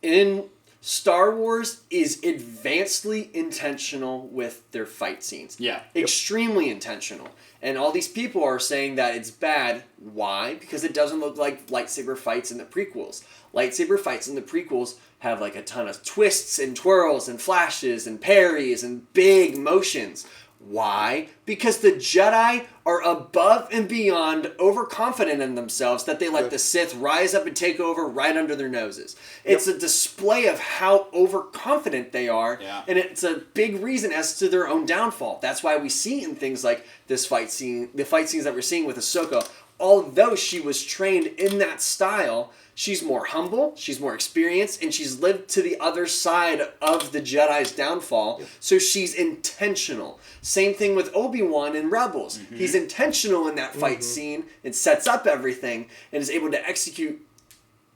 Speaker 1: in Star Wars is advancedly intentional with their fight scenes.
Speaker 3: Yeah.
Speaker 1: Extremely intentional. And all these people are saying that it's bad. Why? Because it doesn't look like lightsaber fights in the prequels. Lightsaber fights in the prequels have like a ton of twists and twirls and flashes and parries and big motions. Why? Because the Jedi are above and beyond overconfident in themselves that they let the Sith rise up and take over right under their noses. It's a display of how overconfident they are, and it's a big reason as to their own downfall. That's why we see in things like this fight scene, the fight scenes that we're seeing with Ahsoka, although she was trained in that style, she's more humble, she's more experienced, and she's lived to the other side of the Jedi's downfall, so she's intentional. Same thing with Obi-Wan in Rebels. He's intentional in that fight scene and sets up everything and is able to execute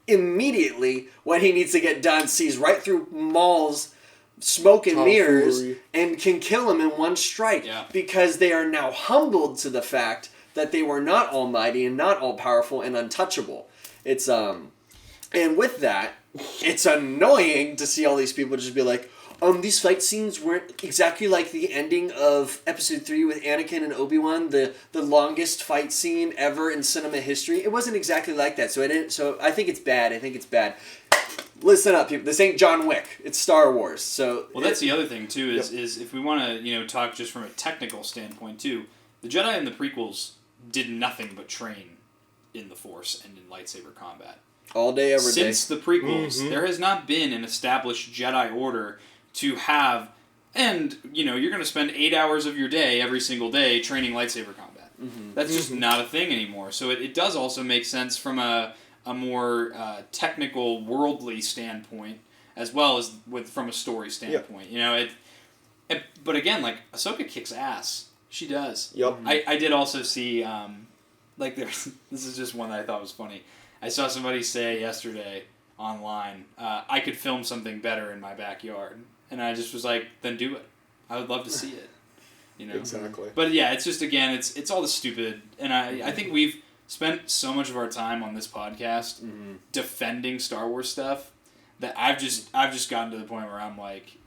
Speaker 1: immediately what he needs to get done, sees right through Maul's smoke and mirrors, and can kill him in one strike because they are now humbled to the fact that they were not almighty and not all-powerful and untouchable. It's and with that, it's annoying to see all these people just be like, these fight scenes weren't exactly like the ending of Episode 3 with Anakin and Obi-Wan, the longest fight scene ever in cinema history. It wasn't exactly like that, so I think it's bad. listen up, people. This ain't John Wick. It's Star Wars. So
Speaker 3: well, that's the other thing too. Is if we want to talk just from a technical standpoint too, the Jedi in the prequels did nothing but train in the Force and in lightsaber combat.
Speaker 1: All day, every day.
Speaker 3: Since the prequels, there has not been an established Jedi Order to have, and you're going to spend 8 hours of your day every single day training lightsaber combat. That's just not a thing anymore. So it does also make sense from a more technical, worldly standpoint, as well as from a story standpoint. But again, like Ahsoka kicks ass. She does.
Speaker 2: Yep.
Speaker 3: I did also see this is just one that I thought was funny. I saw somebody say yesterday online, I could film something better in my backyard. And I just was like, then do it. I would love to see it.
Speaker 2: Exactly.
Speaker 3: But yeah, it's just, again, it's all the stupid. And I think we've spent so much of our time on this podcast defending Star Wars stuff that I've just gotten to the point where I'm like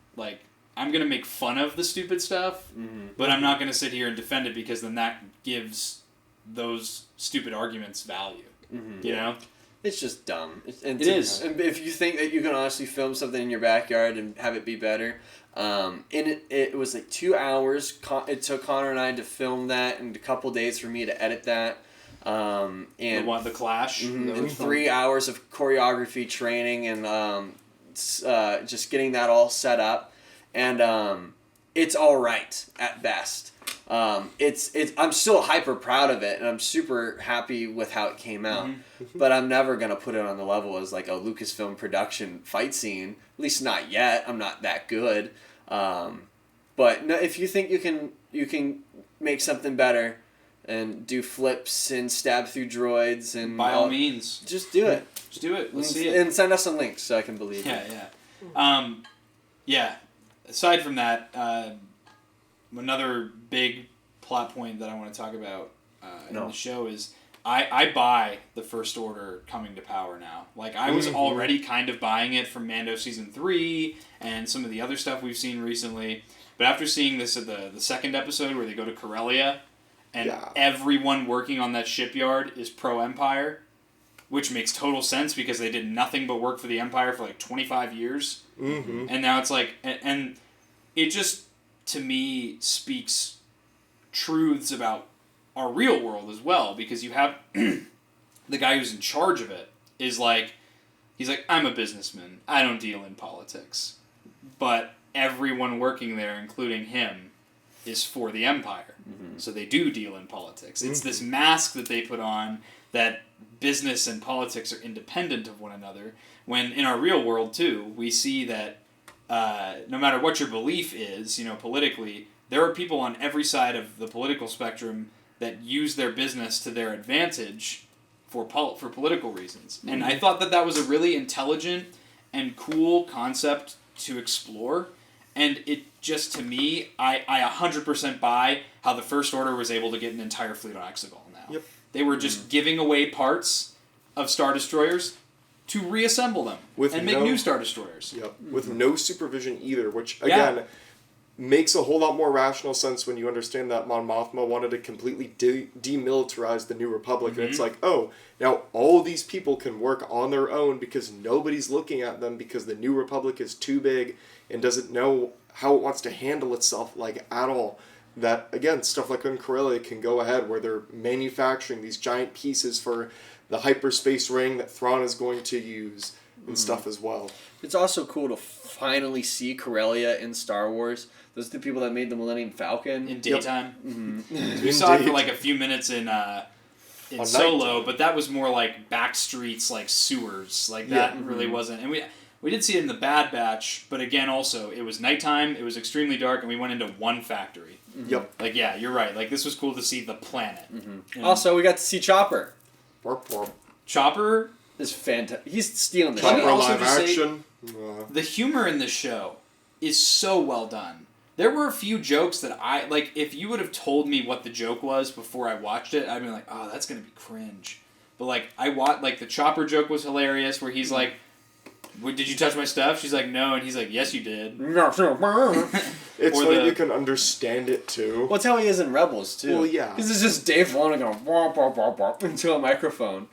Speaker 3: I'm going to make fun of the stupid stuff, but I'm not going to sit here and defend it because then that gives those stupid arguments value. You know?
Speaker 1: It's just dumb.
Speaker 3: It is.
Speaker 1: If you think that you can honestly film something in your backyard and have it be better, it was like 2 hours. It took Connor and I to film that, and a couple days for me to edit that. And
Speaker 3: the Clash.
Speaker 1: And 3 hours of choreography training and just getting that all set up, and it's all right at best. I'm still hyper proud of it, and I'm super happy with how it came out. But I'm never gonna put it on the level as like a Lucasfilm production fight scene. At least not yet. I'm not that good. But no, if you think you can make something better and do flips and stab through droids and
Speaker 3: by all means,
Speaker 1: just do it.
Speaker 3: Just do it. Let's see it.
Speaker 1: And send us some links so I can believe it.
Speaker 3: Yeah. Aside from that, another big plot point that I want to talk about in the show is I buy the First Order coming to power now. Like, I was already kind of buying it from Mando Season 3 and some of the other stuff we've seen recently. But after seeing this at the second episode where they go to Corellia and everyone working on that shipyard is pro-Empire, which makes total sense because they did nothing but work for the Empire for like 25 years. And now it's like... And it just, to me, speaks truths about our real world as well, because you have the guy who's in charge of it is like, he's like, I'm a businessman, I don't deal in politics, but everyone working there, including him, is for the Empire, so they do deal in politics. It's this mask that they put on that business and politics are independent of one another, when in our real world too, we see that no matter what your belief is, politically, there are people on every side of the political spectrum that use their business to their advantage for political reasons. And I thought that was a really intelligent and cool concept to explore. And it just, to me, I 100% buy how the First Order was able to get an entire fleet on Exegol now.
Speaker 2: Yep.
Speaker 3: They were just giving away parts of Star Destroyers to reassemble them and make new Star Destroyers.
Speaker 2: Yep. With no supervision either, which, again... makes a whole lot more rational sense when you understand that Mon Mothma wanted to completely demilitarize the New Republic. And it's like, oh, now all these people can work on their own because nobody's looking at them because the New Republic is too big and doesn't know how it wants to handle itself at all. That, again, stuff like on Corellia can go ahead where they're manufacturing these giant pieces for the hyperspace ring that Thrawn is going to use and stuff as well.
Speaker 1: It's also cool to finally see Corellia in Star Wars. Those are the people that made the Millennium Falcon.
Speaker 3: In daytime. We saw it for like a few minutes in Solo, but that was more like back streets, like sewers. Like that really wasn't. And we did see it in the Bad Batch, but again, also, it was nighttime, it was extremely dark, and we went into one factory.
Speaker 2: Yep.
Speaker 3: Like, yeah, you're right. Like, this was cool to see the planet.
Speaker 1: Also, we got to see Chopper.
Speaker 3: Chopper
Speaker 1: is fantastic. He's stealing the
Speaker 2: Chopper
Speaker 1: show.
Speaker 2: live action.
Speaker 3: The humor in this show is so well done. There were a few jokes that if you would have told me what the joke was before I watched it, I'd be like, oh, that's going to be cringe. But, the Chopper joke was hilarious, where he's like, did you touch my stuff? She's like, no, and he's like, yes, you did.
Speaker 2: It's funny you can understand it, too.
Speaker 1: Well, it's how he is in Rebels, too.
Speaker 2: Well, yeah.
Speaker 1: Because it's just Dave Filoni going, wah, wah, wah, wah, into a microphone.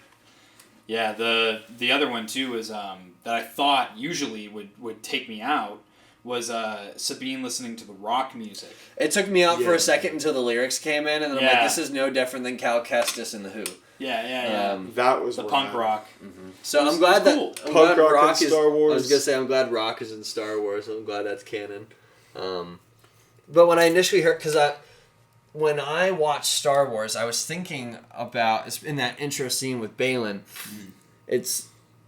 Speaker 3: Yeah, the other one too was that I thought usually would take me out was Sabine listening to the rock music.
Speaker 1: It took me out for a second until the lyrics came in, and then I'm like, this is no different than Cal Kestis and the Who.
Speaker 3: Yeah.
Speaker 2: That was
Speaker 3: the punk rock.
Speaker 1: Mm-hmm. So I'm glad
Speaker 3: cool.
Speaker 1: that
Speaker 2: punk rock in Star Wars.
Speaker 1: I was gonna say I'm glad rock is in Star Wars. I'm glad that's canon. But when I initially heard, when I watched Star Wars, I was thinking about in that intro scene with Balin. It's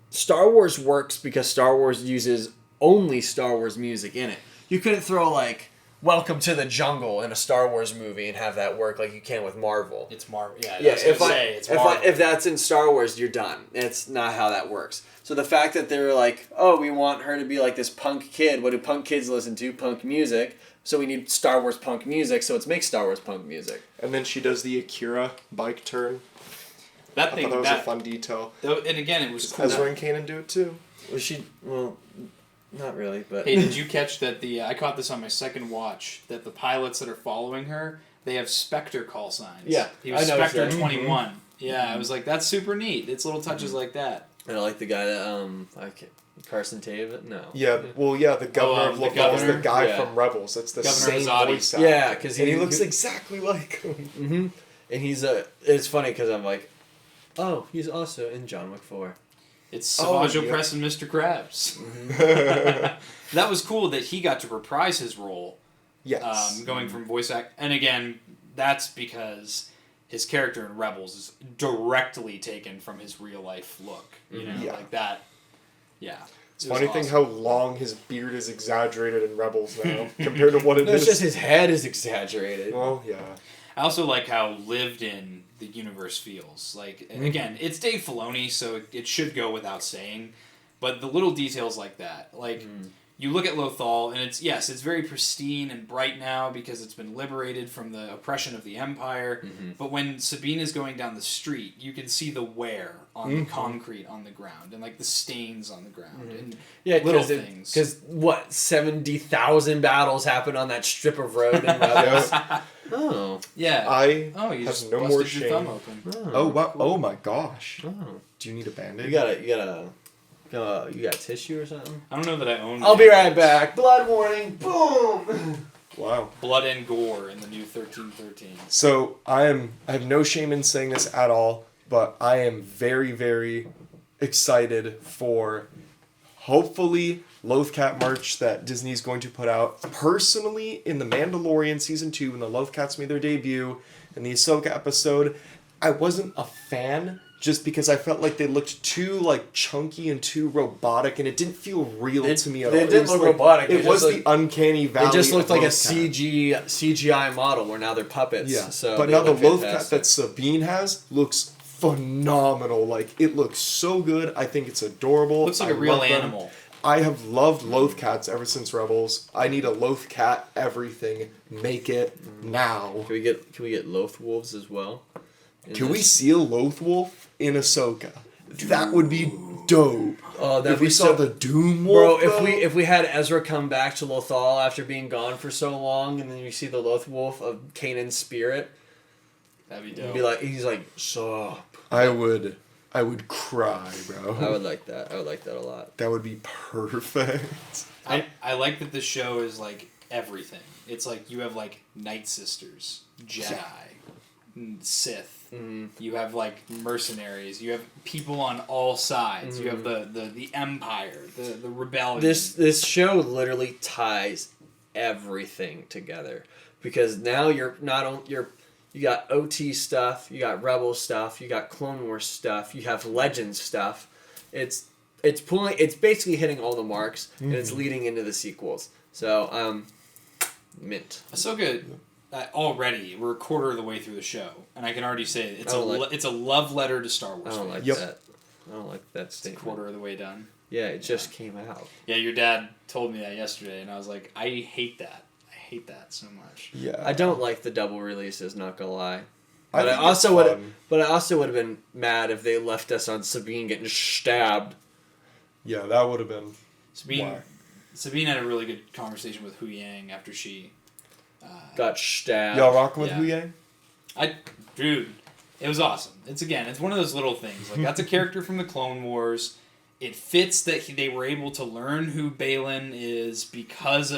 Speaker 1: Star Wars works because Star Wars uses only Star Wars music in it. You couldn't throw like Welcome to the Jungle in a Star Wars movie and have that work like you can with Marvel.
Speaker 3: It's Marvel. Yeah.
Speaker 1: It's Marvel. If that's in Star Wars, you're done. It's not how that works. So the fact that they were like, oh, we want her to be like this punk kid. What do punk kids listen to? Punk music. So we need Star Wars punk music. So let's make Star Wars punk music.
Speaker 2: And then she does the Akira bike turn. I thought that was a fun detail.
Speaker 3: And again, it was cool.
Speaker 2: Ezra and Kanan do it too.
Speaker 1: Was she? Well, not really. But
Speaker 3: hey, did you catch that? I caught this on my second watch. That the pilots that are following her, they have Spectre call signs.
Speaker 1: Yeah,
Speaker 3: he was Spectre 21.
Speaker 1: Mm-hmm.
Speaker 3: Yeah, I was like, that's super neat. It's little touches like that.
Speaker 1: And I like the guy that Carson Tave. No.
Speaker 2: Yeah, the governor of Lothal is the guy from Rebels. It's the
Speaker 3: Governor
Speaker 2: same
Speaker 3: Azadi.
Speaker 2: voice actor.
Speaker 1: Yeah, because
Speaker 2: he looks exactly like him.
Speaker 1: Mm-hmm. And he's it's funny because I'm like, oh, he's also in John Wick 4.
Speaker 3: It's Savage Opress and Mr. Krabs.
Speaker 1: Mm-hmm.
Speaker 3: That was cool that he got to reprise his role.
Speaker 2: Yes.
Speaker 3: Going from voice act, and again, that's because his character in Rebels is directly taken from his real life look. You know, like that. Yeah.
Speaker 2: It's a funny thing how long his beard is exaggerated in Rebels now compared to what it is.
Speaker 1: It's just his head is exaggerated.
Speaker 2: Well, yeah.
Speaker 3: I also like how lived in the universe feels. Like, and again, it's Dave Filoni, so it should go without saying. But the little details like that, like you look at Lothal, and it's very pristine and bright now because it's been liberated from the oppression of the Empire. Mm-hmm. But when Sabine is going down the street, you can see the wear on the concrete on the ground and like the stains on the ground and little things.
Speaker 1: Because 70,000 battles happened on that strip of road in Rebels.
Speaker 2: Oh.
Speaker 3: Yeah.
Speaker 2: You
Speaker 3: have
Speaker 2: just no more shame.
Speaker 3: Your thumb open.
Speaker 2: Oh wow!
Speaker 3: Cool.
Speaker 2: Oh my gosh!
Speaker 1: Oh.
Speaker 2: Do you need a Band-Aid?
Speaker 1: You got tissue or something?
Speaker 3: I don't know that I own.
Speaker 1: I'll be right back. Blood warning. Boom.
Speaker 2: Wow.
Speaker 3: Blood and gore in the new 1313.
Speaker 2: So I have no shame in saying this at all, but I am very, very excited for hopefully Lothcat merch that Disney's going to put out. Personally, in The Mandalorian Season 2, when the Lothcats made their debut in the Ahsoka episode, I wasn't a fan just because I felt like they looked too like chunky and too robotic, and it didn't feel real to me at all.
Speaker 1: They didn't look robotic.
Speaker 2: It was the uncanny valley.
Speaker 1: It just looked like a
Speaker 2: Lothcat.
Speaker 1: CGI model where now they're puppets.
Speaker 2: Yeah,
Speaker 1: so
Speaker 2: but now the Lothcat that Sabine has looks phenomenal. Like, it looks so good. I think it's adorable.
Speaker 3: Looks like a real animal.
Speaker 2: I have loved Lothcats ever since Rebels. I need a Lothcat everything. Make it now.
Speaker 1: Can we get Lothwolves as well?
Speaker 2: Can we see a Lothwolf in Ahsoka? That would be dope.
Speaker 1: Oh,
Speaker 2: if we saw the Doom Wolf,
Speaker 1: bro. If we had Ezra come back to Lothal after being gone for so long, and then you see the Lothwolf of Kanan's spirit,
Speaker 3: that'd be dope.
Speaker 1: He's like, sup.
Speaker 2: I would cry, bro.
Speaker 1: I would like that. I would like that a lot.
Speaker 2: That would be perfect.
Speaker 3: I like that this show is like everything. It's like you have like Night Sisters, Jedi, Sith. Mm-hmm. You have like mercenaries. You have people on all sides. Mm-hmm. You have the Empire, the rebellion.
Speaker 1: This show literally ties everything together because now you got OT stuff, you got Rebel stuff, you got Clone Wars stuff, you have Legends stuff. It's basically hitting all the marks, and it's leading into the sequels. So mint.
Speaker 3: Ahsoka. Already, we're a quarter of the way through the show, and I can already say it's a love letter to Star Wars.
Speaker 1: I don't like that. I don't like that statement.
Speaker 3: It's a quarter of the way done.
Speaker 1: Yeah, it just came out.
Speaker 3: Yeah, your dad told me that yesterday, and I was like, I hate that. I hate that so much.
Speaker 2: Yeah,
Speaker 1: I don't like the double releases. Not gonna lie. But I also would have been mad if they left us on Sabine getting stabbed.
Speaker 2: Yeah, that would have been.
Speaker 3: Sabine had a really good conversation with Hu Yang after she.
Speaker 1: Got stabbed.
Speaker 2: Y'all rocking with Hu Yang?
Speaker 3: Dude, It was awesome. It's one of those little things. Like, that's a character from the Clone Wars. It fits that they were able to learn who Baylan is because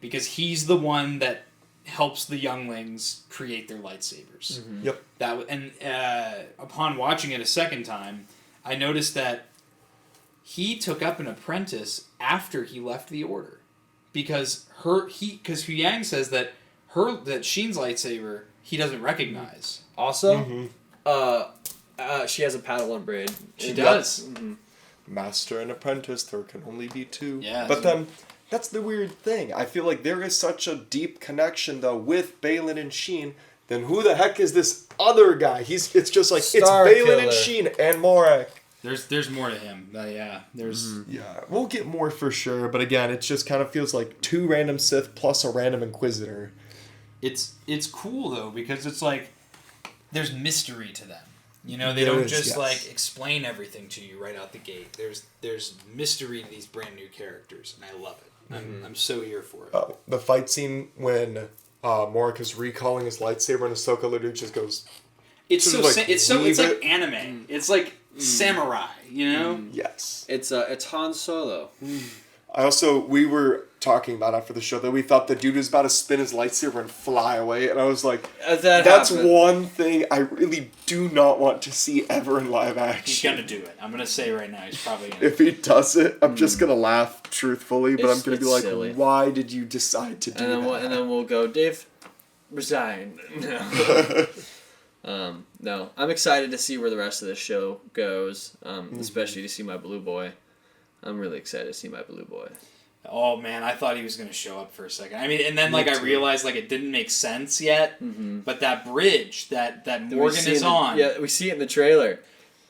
Speaker 3: he's the one that helps the younglings create their lightsabers.
Speaker 2: Mm-hmm. Yep.
Speaker 3: Upon watching it a second time, I noticed that he took up an apprentice after he left the Order, because Huyang says that Sheen's lightsaber he doesn't recognize.
Speaker 1: Also, she has a paddle and braid.
Speaker 3: She does.
Speaker 1: Mm-hmm.
Speaker 2: Master and apprentice, there can only be two.
Speaker 3: Yeah.
Speaker 2: But then, that's the weird thing. I feel like there is such a deep connection, though, with Baylan and Sheen. Then who the heck is this other guy? It's just like,
Speaker 1: Star
Speaker 2: it's Baylan
Speaker 1: Killer.
Speaker 2: and Sheen and Morak.
Speaker 3: There's more to him. Yeah. There's...
Speaker 2: Yeah, we'll get more for sure. But again, it just kind of feels like 2 random Sith plus a random Inquisitor.
Speaker 3: It's cool, though, because it's like, there's mystery to them. You know, they don't just like explain everything to you right out the gate. There's mystery to these brand new characters, and I love it. I'm so here for it.
Speaker 2: The fight scene when Morak is recalling his lightsaber and Ahsoka literally just goes.
Speaker 3: It's
Speaker 2: leave
Speaker 3: like
Speaker 2: it.
Speaker 3: anime. It's like samurai. You know.
Speaker 2: Yes.
Speaker 1: It's Han Solo.
Speaker 2: We were talking about after the show that we thought the dude was about to spin his lightsaber and fly away, and I was like, that's one thing I really do not want to see ever in live action.
Speaker 3: He's gonna do it. I'm gonna say right now, he's probably gonna.
Speaker 2: If he does it, I'm just gonna laugh truthfully, but I'm gonna be like,
Speaker 1: silly.
Speaker 2: why did you decide to do that?
Speaker 1: And then we'll go, Dave, resign. No, I'm excited to see where the rest of the show goes, especially to see my blue boy. I'm really excited to see my blue boy.
Speaker 3: Oh man, I thought he was gonna show up for a second. I mean, and then I realized it didn't make sense yet. Mm-hmm. But that bridge that Morgan is on.
Speaker 1: Yeah, we see it in the trailer.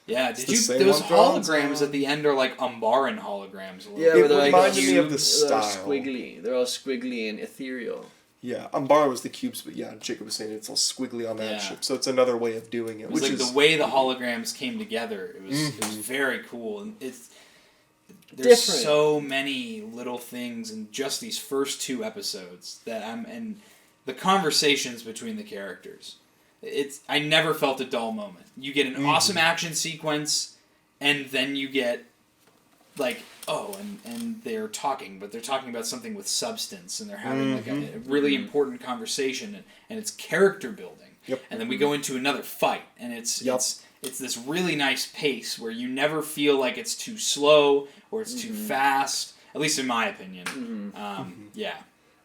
Speaker 3: Yeah, those holograms at the end are like Umbaran holograms.
Speaker 1: Yeah,
Speaker 2: it reminded me of the style.
Speaker 1: They're all squiggly and ethereal.
Speaker 2: Yeah, Umbara was the cubes, but yeah, Jacob was saying it's all squiggly on that ship, so it's another way of doing it.
Speaker 3: It was
Speaker 2: which is
Speaker 3: the way the holograms came together. It was very cool, and there's so many little things in just these first 2 episodes and the conversations between the characters. I never felt a dull moment. You get an awesome action sequence, and then you get and they're talking, but they're talking about something with substance, and they're having a really important conversation, and it's character building.
Speaker 2: Yep.
Speaker 3: And then we go into another fight, and it's this really nice pace where you never feel like it's too slow or it's too fast, at least in my opinion. Yeah.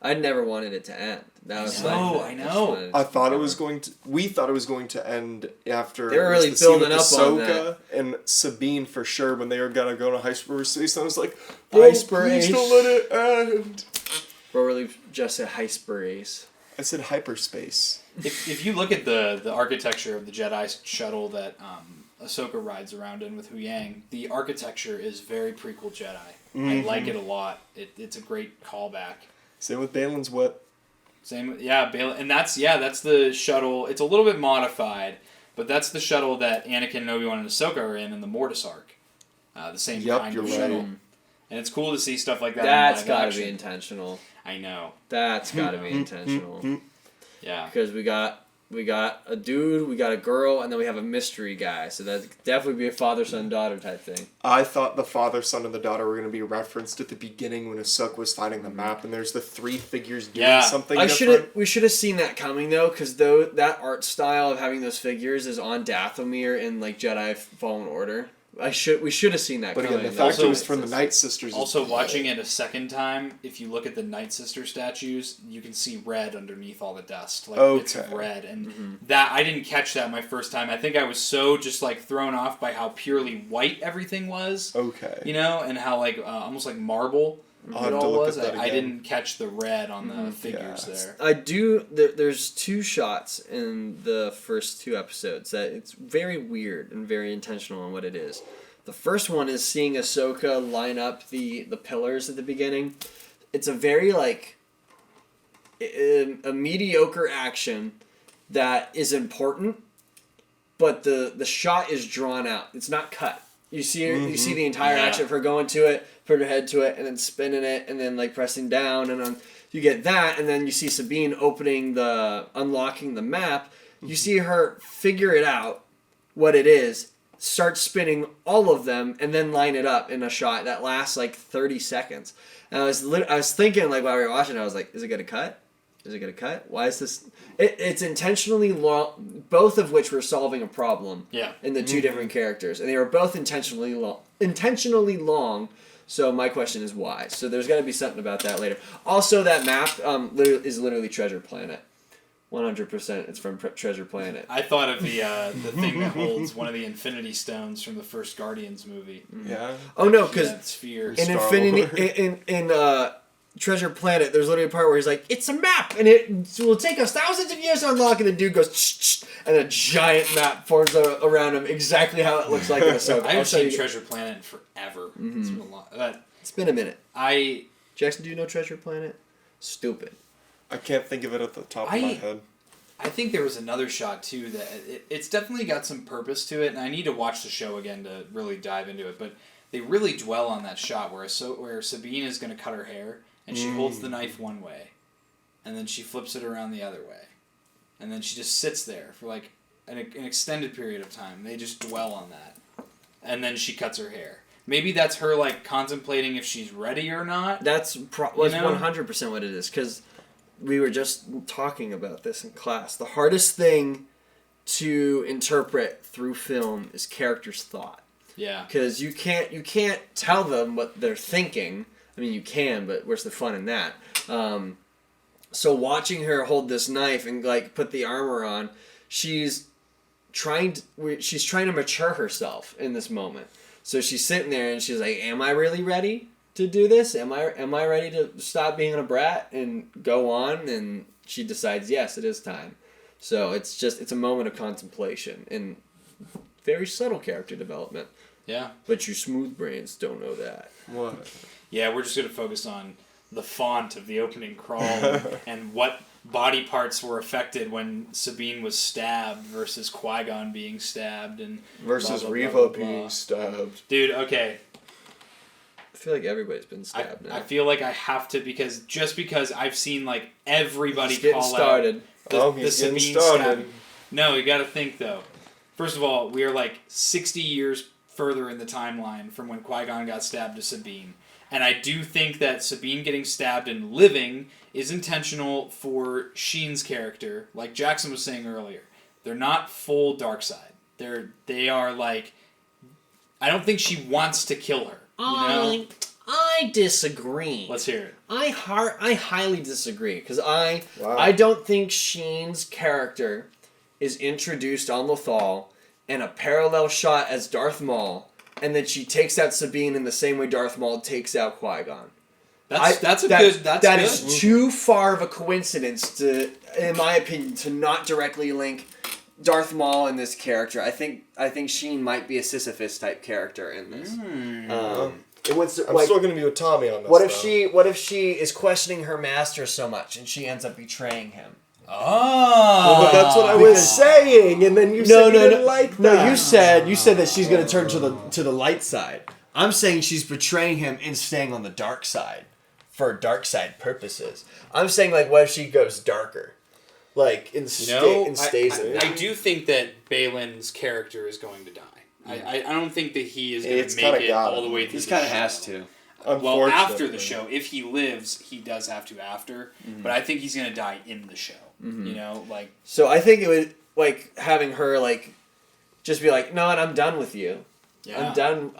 Speaker 1: I never wanted it to end. That was
Speaker 3: I know.
Speaker 2: I thought it was going to. We thought it was going to end after.
Speaker 1: They were really
Speaker 2: the scene with
Speaker 1: building up on
Speaker 2: Ahsoka and Sabine for sure when they were gonna go to hyperspace. And I was like,
Speaker 1: Hyperspace.
Speaker 2: please don't let it end.
Speaker 1: Bro, really just said hyperspace.
Speaker 2: I said hyperspace.
Speaker 3: If you look at the architecture of the Jedi shuttle that Ahsoka rides around in with Huyang, the architecture is very prequel Jedi. I like it a lot. It's a great callback.
Speaker 2: Same with Balin's whip.
Speaker 3: Baylan, and that's the shuttle. It's a little bit modified, but that's the shuttle that Anakin and Obi-Wan and Ahsoka are in the Mortis arc. The same kind of shuttle. Right. And it's cool to see stuff like that.
Speaker 1: That's got to be intentional.
Speaker 3: I know.
Speaker 1: That's got to be intentional.
Speaker 3: Yeah.
Speaker 1: Because we got a dude, we got a girl, and then we have a mystery guy. So that'd definitely be a father, son, daughter type thing.
Speaker 2: I thought the father, son, and the daughter were going to be referenced at the beginning when Ahsoka was finding the map, and there's the 3 figures doing something different.
Speaker 1: We should have seen that coming, though, because that art style of having those figures is on Dathomir in Jedi Fallen Order. We should have seen that coming.
Speaker 2: But again, the fact it was from the Night Sisters.
Speaker 3: Also, watching it a second time, if you look at the Night Sister statues, you can see red underneath all the dust, bits of red, and that I didn't catch that my first time. I think I was so just thrown off by how purely white everything was.
Speaker 2: Okay.
Speaker 3: You know, and how almost like marble.
Speaker 2: It all was.
Speaker 3: I didn't catch the red on the figures there.
Speaker 1: I do. There's 2 shots in the first 2 episodes that it's very weird and very intentional in what it is. The first one is seeing Ahsoka line up the pillars at the beginning. It's a very a mediocre action that is important, but the shot is drawn out. It's not cut. You see the entire action of her going to it, putting her head to it, and then spinning it, and then pressing down, and then you get that, and then you see Sabine unlocking the map. You see her figure it out, what it is, start spinning all of them, and then line it up in a shot that lasts like 30 seconds. And I was thinking, like, while we were watching, I was like, is it going to cut? Is it going to cut? Why is this... It's intentionally long, both of which were solving a problem in the two different characters. And they were both intentionally long. So my question is why? So there's got to be something about that later. Also, that map is literally Treasure Planet. 100% it's from Treasure Planet.
Speaker 3: I thought of the thing that holds one of the Infinity Stones from the first Guardians movie.
Speaker 2: Yeah.
Speaker 1: Oh no, because
Speaker 3: sphere.
Speaker 1: in Treasure Planet, there's literally a part where he's like, "It's a map, and it will take us thousands of years to unlock." And the dude goes, "Shh," and a giant map forms around him, exactly how it looks like in Ahsoka.
Speaker 3: I haven't seen Treasure Planet in forever.
Speaker 1: Mm-hmm.
Speaker 3: It's been a lot.
Speaker 1: It's been a minute.
Speaker 3: Jackson,
Speaker 1: do you know Treasure Planet? Stupid.
Speaker 2: I can't think of it at the top of my head.
Speaker 3: I think there was another shot too that it's definitely got some purpose to it, and I need to watch the show again to really dive into it. But they really dwell on that shot where Sabine is going to cut her hair, and she holds the knife one way, and then she flips it around the other way, and then she just sits there for like an extended period of time. They just dwell on that, and then she cuts her hair. Maybe that's her like contemplating if she's ready or not.
Speaker 1: That's 100% what it is, because we were just talking about this in class. The hardest thing to interpret through film is characters' thought.
Speaker 3: Yeah.
Speaker 1: Because you can't tell them what they're thinking. I mean, you can, but where's the fun in that? So watching her hold this knife and like put the armor on, she's trying to mature herself in this moment. So she's sitting there and she's like, "Am I really ready to do this? Am I ready to stop being a brat and go on?" And she decides, yes, it is time. So it's a moment of contemplation and very subtle character development.
Speaker 3: Yeah.
Speaker 1: But you smooth brains don't know that.
Speaker 2: What?
Speaker 3: Yeah, we're just going to focus on the font of the opening crawl and what body parts were affected when Sabine was stabbed versus Qui-Gon being stabbed and
Speaker 2: versus
Speaker 3: blah, blah,
Speaker 2: Reva
Speaker 3: blah, blah, blah.
Speaker 2: being stabbed.
Speaker 3: Dude, okay.
Speaker 1: I feel like everybody's been stabbed now.
Speaker 3: I feel like I have to because I've seen like everybody
Speaker 1: He's getting
Speaker 3: call
Speaker 1: started.
Speaker 3: out
Speaker 2: He's
Speaker 3: the
Speaker 2: getting
Speaker 3: Sabine
Speaker 2: started.
Speaker 3: stab. No, you got to think though. First of all, we are like 60 years further in the timeline from when Qui-Gon got stabbed to Sabine. And I do think that Sabine getting stabbed and living is intentional for Sheen's character. Like Jackson was saying earlier, they're not full dark side. They are like, I don't think she wants to kill her. You know?
Speaker 1: I disagree.
Speaker 3: Let's hear it.
Speaker 1: I highly disagree because I don't think Sheen's character is introduced on Lothal in a parallel shot as Darth Maul, and then she takes out Sabine in the same way Darth Maul takes out Qui-Gon. That is too far of a coincidence to, in my opinion, to not directly link Darth Maul and this character. I think Sheen might be a Sisyphus type character in this.
Speaker 2: I'm still going to be with Tommy on this.
Speaker 1: What if she is questioning her master so much and she ends up betraying him?
Speaker 3: Oh,
Speaker 2: well, that's what I was saying, and then you said you didn't like that.
Speaker 1: No, you said that she's going to turn to the light side. I'm saying she's betraying him and staying on the dark side for dark side purposes. I'm saying like, what if she goes darker, like stays in it?
Speaker 3: I do think that Balin's character is going to die. I don't think that he is going to make it all the way through.
Speaker 1: He kind of has to.
Speaker 3: Well, after the show, if he lives, he does have to after.
Speaker 1: Mm-hmm.
Speaker 3: But I think he's going to die in the show.
Speaker 1: Mm-hmm.
Speaker 3: You know, like.
Speaker 1: So I think it would like having her like just be like, "No, and I'm done with you. Yeah. I'm done.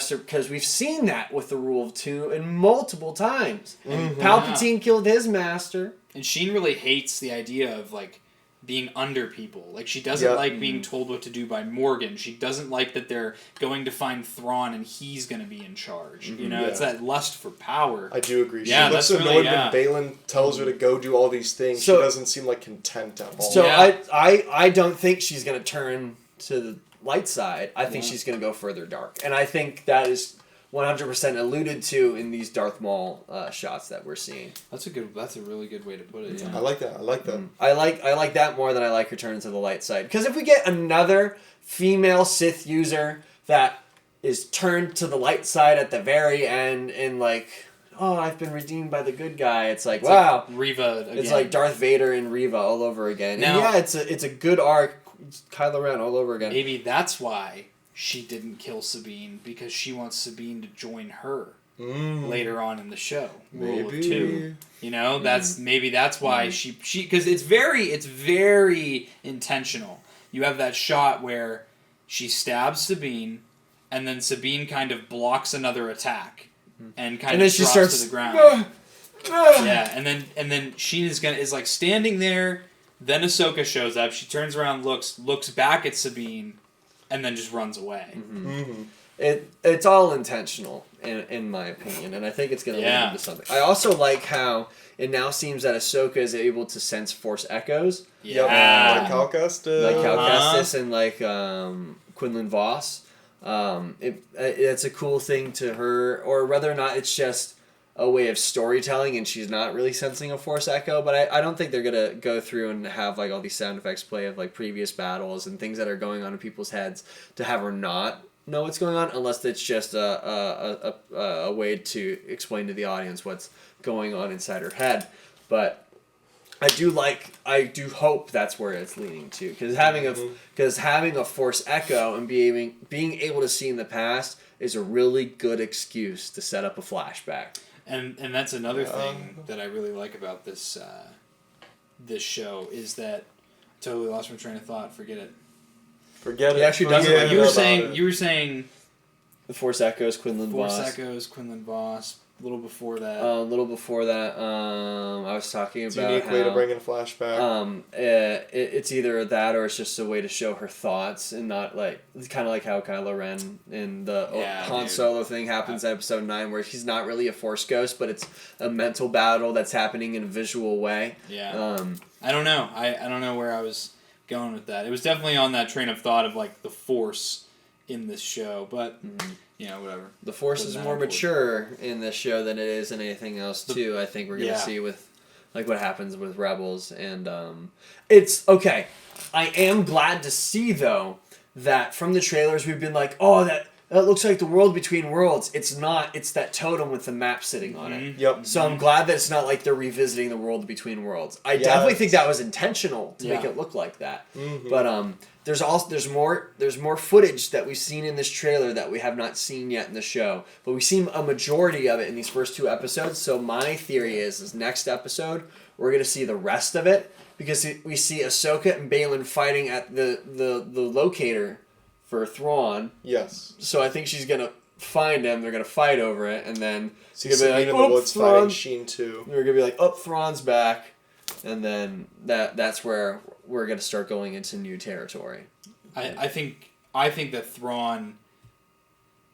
Speaker 1: Because we've seen that with the Rule of Two and multiple times. Mm-hmm. Palpatine killed his master,
Speaker 3: and Sheen really hates the idea of like being under people. Like she doesn't like being told what to do by Morgan. She doesn't like that they're going to find Thrawn and he's going to be in charge. Mm-hmm. You know, it's that lust for power.
Speaker 2: I do agree.
Speaker 3: Yeah,
Speaker 2: she looks annoyed when Balin tells her to go do all these things. So, she doesn't seem like content at all.
Speaker 1: So I don't think she's going to turn to the light side. I think she's going to go further dark. And I think that is 100% alluded to in these Darth Maul shots that we're seeing.
Speaker 3: That's a really good way to put it. Yeah.
Speaker 2: I like that.
Speaker 1: I like that more than I like her turning to the light side. Because if we get another female Sith user that is turned to the light side at the very end in like oh, I've been redeemed by the good guy. It's like, wow.
Speaker 3: Like Reva again.
Speaker 1: It's like Darth Vader and Reva all over again.
Speaker 3: Now,
Speaker 1: and yeah, it's a good arc. Kylo Ren all over again.
Speaker 3: Maybe that's why she didn't kill Sabine, because she wants Sabine to join her later on in the show. Rule of Two. You know, that's why she because it's very intentional. You have that shot where she stabs Sabine, and then Sabine kind of blocks another attack, and kind of drops to the ground. Yeah, and then she is like standing there. Then Ahsoka shows up. She turns around, looks back at Sabine, and then just runs away.
Speaker 1: It's all intentional, in my opinion, and I think it's going to lead into something. I also like how it now seems that Ahsoka is able to sense Force echoes.
Speaker 3: Yeah,
Speaker 2: like Cal Kestis.
Speaker 1: Like Cal Kestis and like Quinlan Voss. It's a cool thing to her, or whether or not it's just a way of storytelling and she's not really sensing a Force echo, but I don't think they're going to go through and have like all these sound effects play of like previous battles and things that are going on in people's heads to have her not know what's going on, unless it's just a way to explain to the audience what's going on inside her head. But I do hope that's where it's leading to, because having a Force echo and being able to see in the past is a really good excuse to set up a flashback.
Speaker 3: And that's another thing that I really like about this this show is that I totally lost my train of thought. Forget it.
Speaker 2: Forget it.
Speaker 1: He actually doesn't.
Speaker 3: You were saying
Speaker 1: the Force echoes, Quinlan Voss.
Speaker 3: Force echoes, Quinlan Voss. A little before that.
Speaker 1: A little before that, I was talking about
Speaker 2: unique
Speaker 1: how,
Speaker 2: way to bring in a flashback.
Speaker 1: It's either that or it's just a way to show her thoughts and not like it's kind of like how Kylo Ren in the Han Solo thing happens in Episode 9, where he's not really a Force ghost, but it's a mental battle that's happening in a visual way.
Speaker 3: Yeah. I don't know. I don't know where I was going with that. It was definitely on that train of thought of like the Force in this show, but. Whatever.
Speaker 1: The Force is more mature in this show than it is in anything else, too. I think we're going to see with, like, what happens with Rebels. And, it's, okay. I am glad to see, though, that from the trailers we've been like, oh, that looks like the world between worlds. It's not. It's that totem with the map sitting on it.
Speaker 2: Yep.
Speaker 1: So I'm glad that it's not like they're revisiting the world between worlds. I definitely think that was intentional to make it look like that. But, there's more footage that we've seen in this trailer that we have not seen yet in the show, but we've seen a majority of it in these first 2 episodes. So my theory is next episode we're gonna see the rest of it, because we see Ahsoka and Baylan fighting at the locator for Thrawn.
Speaker 2: Yes.
Speaker 1: So I think she's gonna find him. They're gonna fight over it, and then
Speaker 2: see Sabine in the woods fighting Sheen 2.
Speaker 1: They're gonna be like, "Oh, Thrawn's back," and then that's where we're going to start going into new territory.
Speaker 3: I think that Thrawn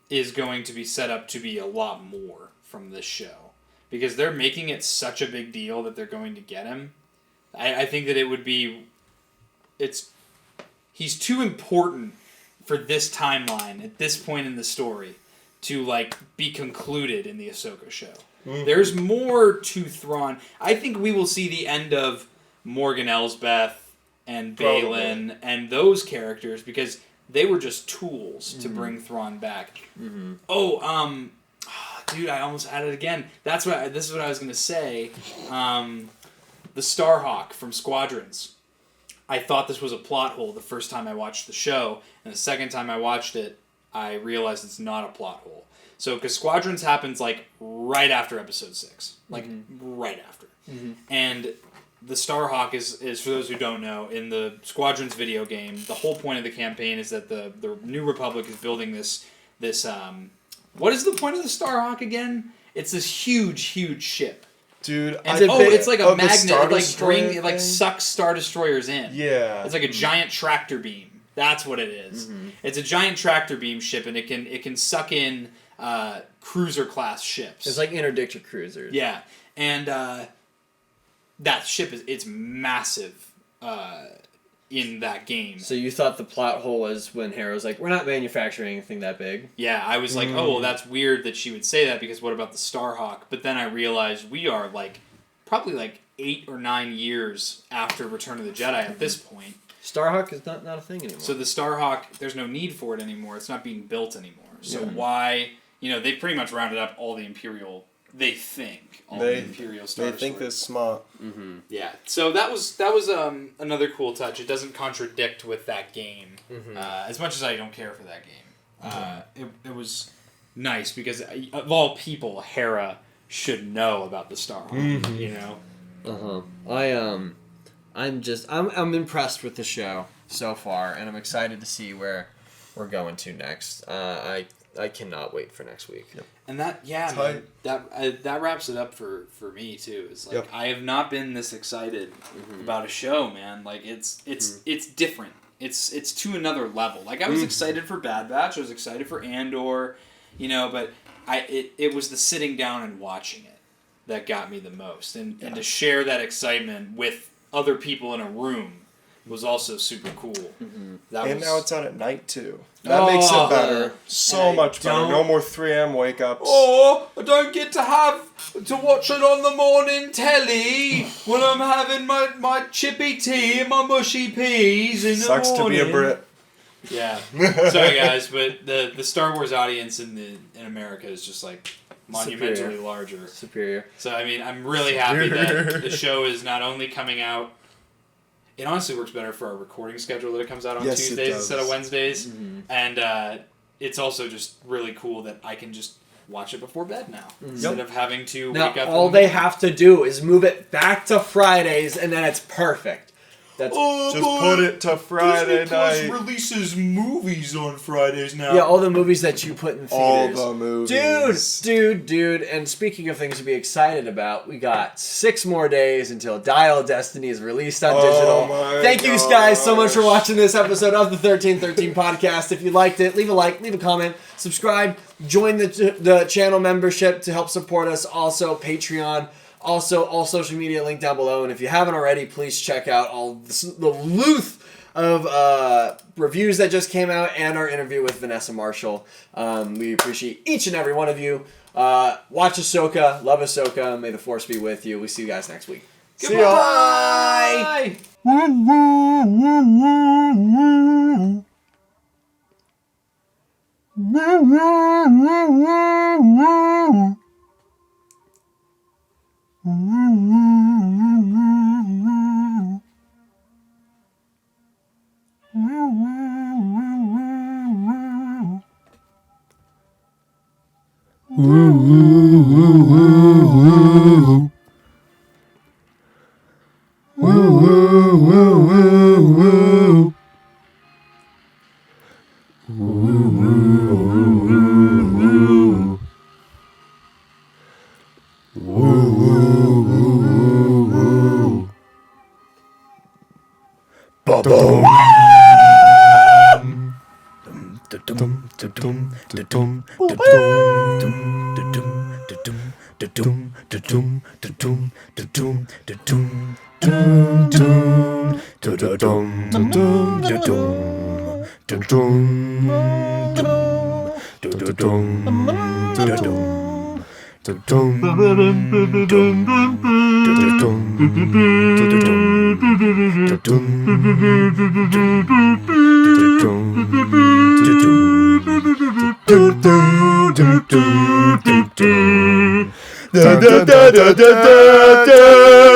Speaker 3: is going to be set up to be a lot more from this show, because they're making it such a big deal that they're going to get him. I think that it would be... He's too important for this timeline at this point in the story to like be concluded in the Ahsoka show. There's more to Thrawn. I think we will see the end of Morgan Elsbeth and Baylan and those characters, because they were just tools to bring Thrawn back. Dude, I almost had it again. This is what I was gonna say. The Starhawk from Squadrons. I thought this was a plot hole the first time I watched the show, and the second time I watched it, I realized it's not a plot hole. So, because Squadrons happens like right after Episode 6, right after, and the Starhawk is, for those who don't know, in the Squadrons video game, the whole point of the campaign is that the New Republic is building this what is the point of the Starhawk again? It's this huge ship.
Speaker 2: Dude,
Speaker 3: it's like a magnet. It sucks Star Destroyers in.
Speaker 2: Yeah.
Speaker 3: It's like a giant tractor beam. That's what it is. It's a giant tractor beam ship, and it can suck in cruiser class ships.
Speaker 1: It's like interdictor cruisers.
Speaker 3: Yeah, and that ship it's massive in that game.
Speaker 1: So you thought the plot hole was when Hera's like, we're not manufacturing anything that big.
Speaker 3: Yeah, I was like, oh, well, that's weird that she would say that, because what about the Starhawk? But then I realized we are probably 8 or 9 years after Return of the Jedi at this point.
Speaker 1: Starhawk is not a thing anymore.
Speaker 3: So the Starhawk, there's no need for it anymore. It's not being built anymore. So why, they pretty much rounded up all the Imperial they think all
Speaker 2: They-
Speaker 3: the Imperial Star
Speaker 2: They think
Speaker 3: Destroyers.
Speaker 2: they're smart.
Speaker 3: Yeah, so that was another cool touch. It doesn't contradict with that game, as much as I don't care for that game. It was nice because of all people, Hera should know about the Star Hunt, you know.
Speaker 1: I'm impressed with the show so far, and I'm excited to see where we're going to next. I cannot wait for next week. Yep.
Speaker 3: And that, man, that wraps it up for me too. It's like I have not been this excited about a show, man. Like it's different. It's to another level. Like I was excited for Bad Batch. I was excited for Andor, you know. But it was the sitting down and watching it that got me the most, and to share that excitement with other people in a room was also super cool. Now
Speaker 2: it's out at night too. That makes it better. So much better. No more 3 a.m. wake ups.
Speaker 3: Oh, I don't get to watch it on the morning telly when I'm having my chippy tea and my mushy peas in the
Speaker 2: Sucks
Speaker 3: morning.
Speaker 2: to be a Brit.
Speaker 3: Yeah. Sorry guys, but the Star Wars audience in America is just like monumentally larger.
Speaker 1: Superior.
Speaker 3: So I mean, I'm really happy that the show is not only coming out. It honestly works better for our recording schedule that it comes out on Tuesdays instead of Wednesdays. And it's also just really cool that I can just watch it before bed now. Instead of having to wake up.
Speaker 1: All they have to do is move it back to Fridays, and then it's perfect. That's
Speaker 2: just put it to Friday
Speaker 3: Disney Plus
Speaker 2: night.
Speaker 3: releases movies on Fridays now.
Speaker 1: Yeah, all the movies that you put in theaters.
Speaker 2: All the movies.
Speaker 1: Dude. And speaking of things to be excited about, we got 6 more days until Dial of Destiny is released on digital. Thank you guys so much for watching this episode of the 1313 podcast. If you liked it, leave a like, leave a comment, subscribe, join the channel membership to help support us. Also, Patreon. Also, all social media linked down below. And if you haven't already, please check out all the looth of reviews that just came out and our interview with Vanessa Marshall. We appreciate each and every one of you. Watch Ahsoka. Love Ahsoka. May the Force be with you. We see you guys next week.
Speaker 2: See y'all.
Speaker 3: Bye!
Speaker 2: Da da da da da da da.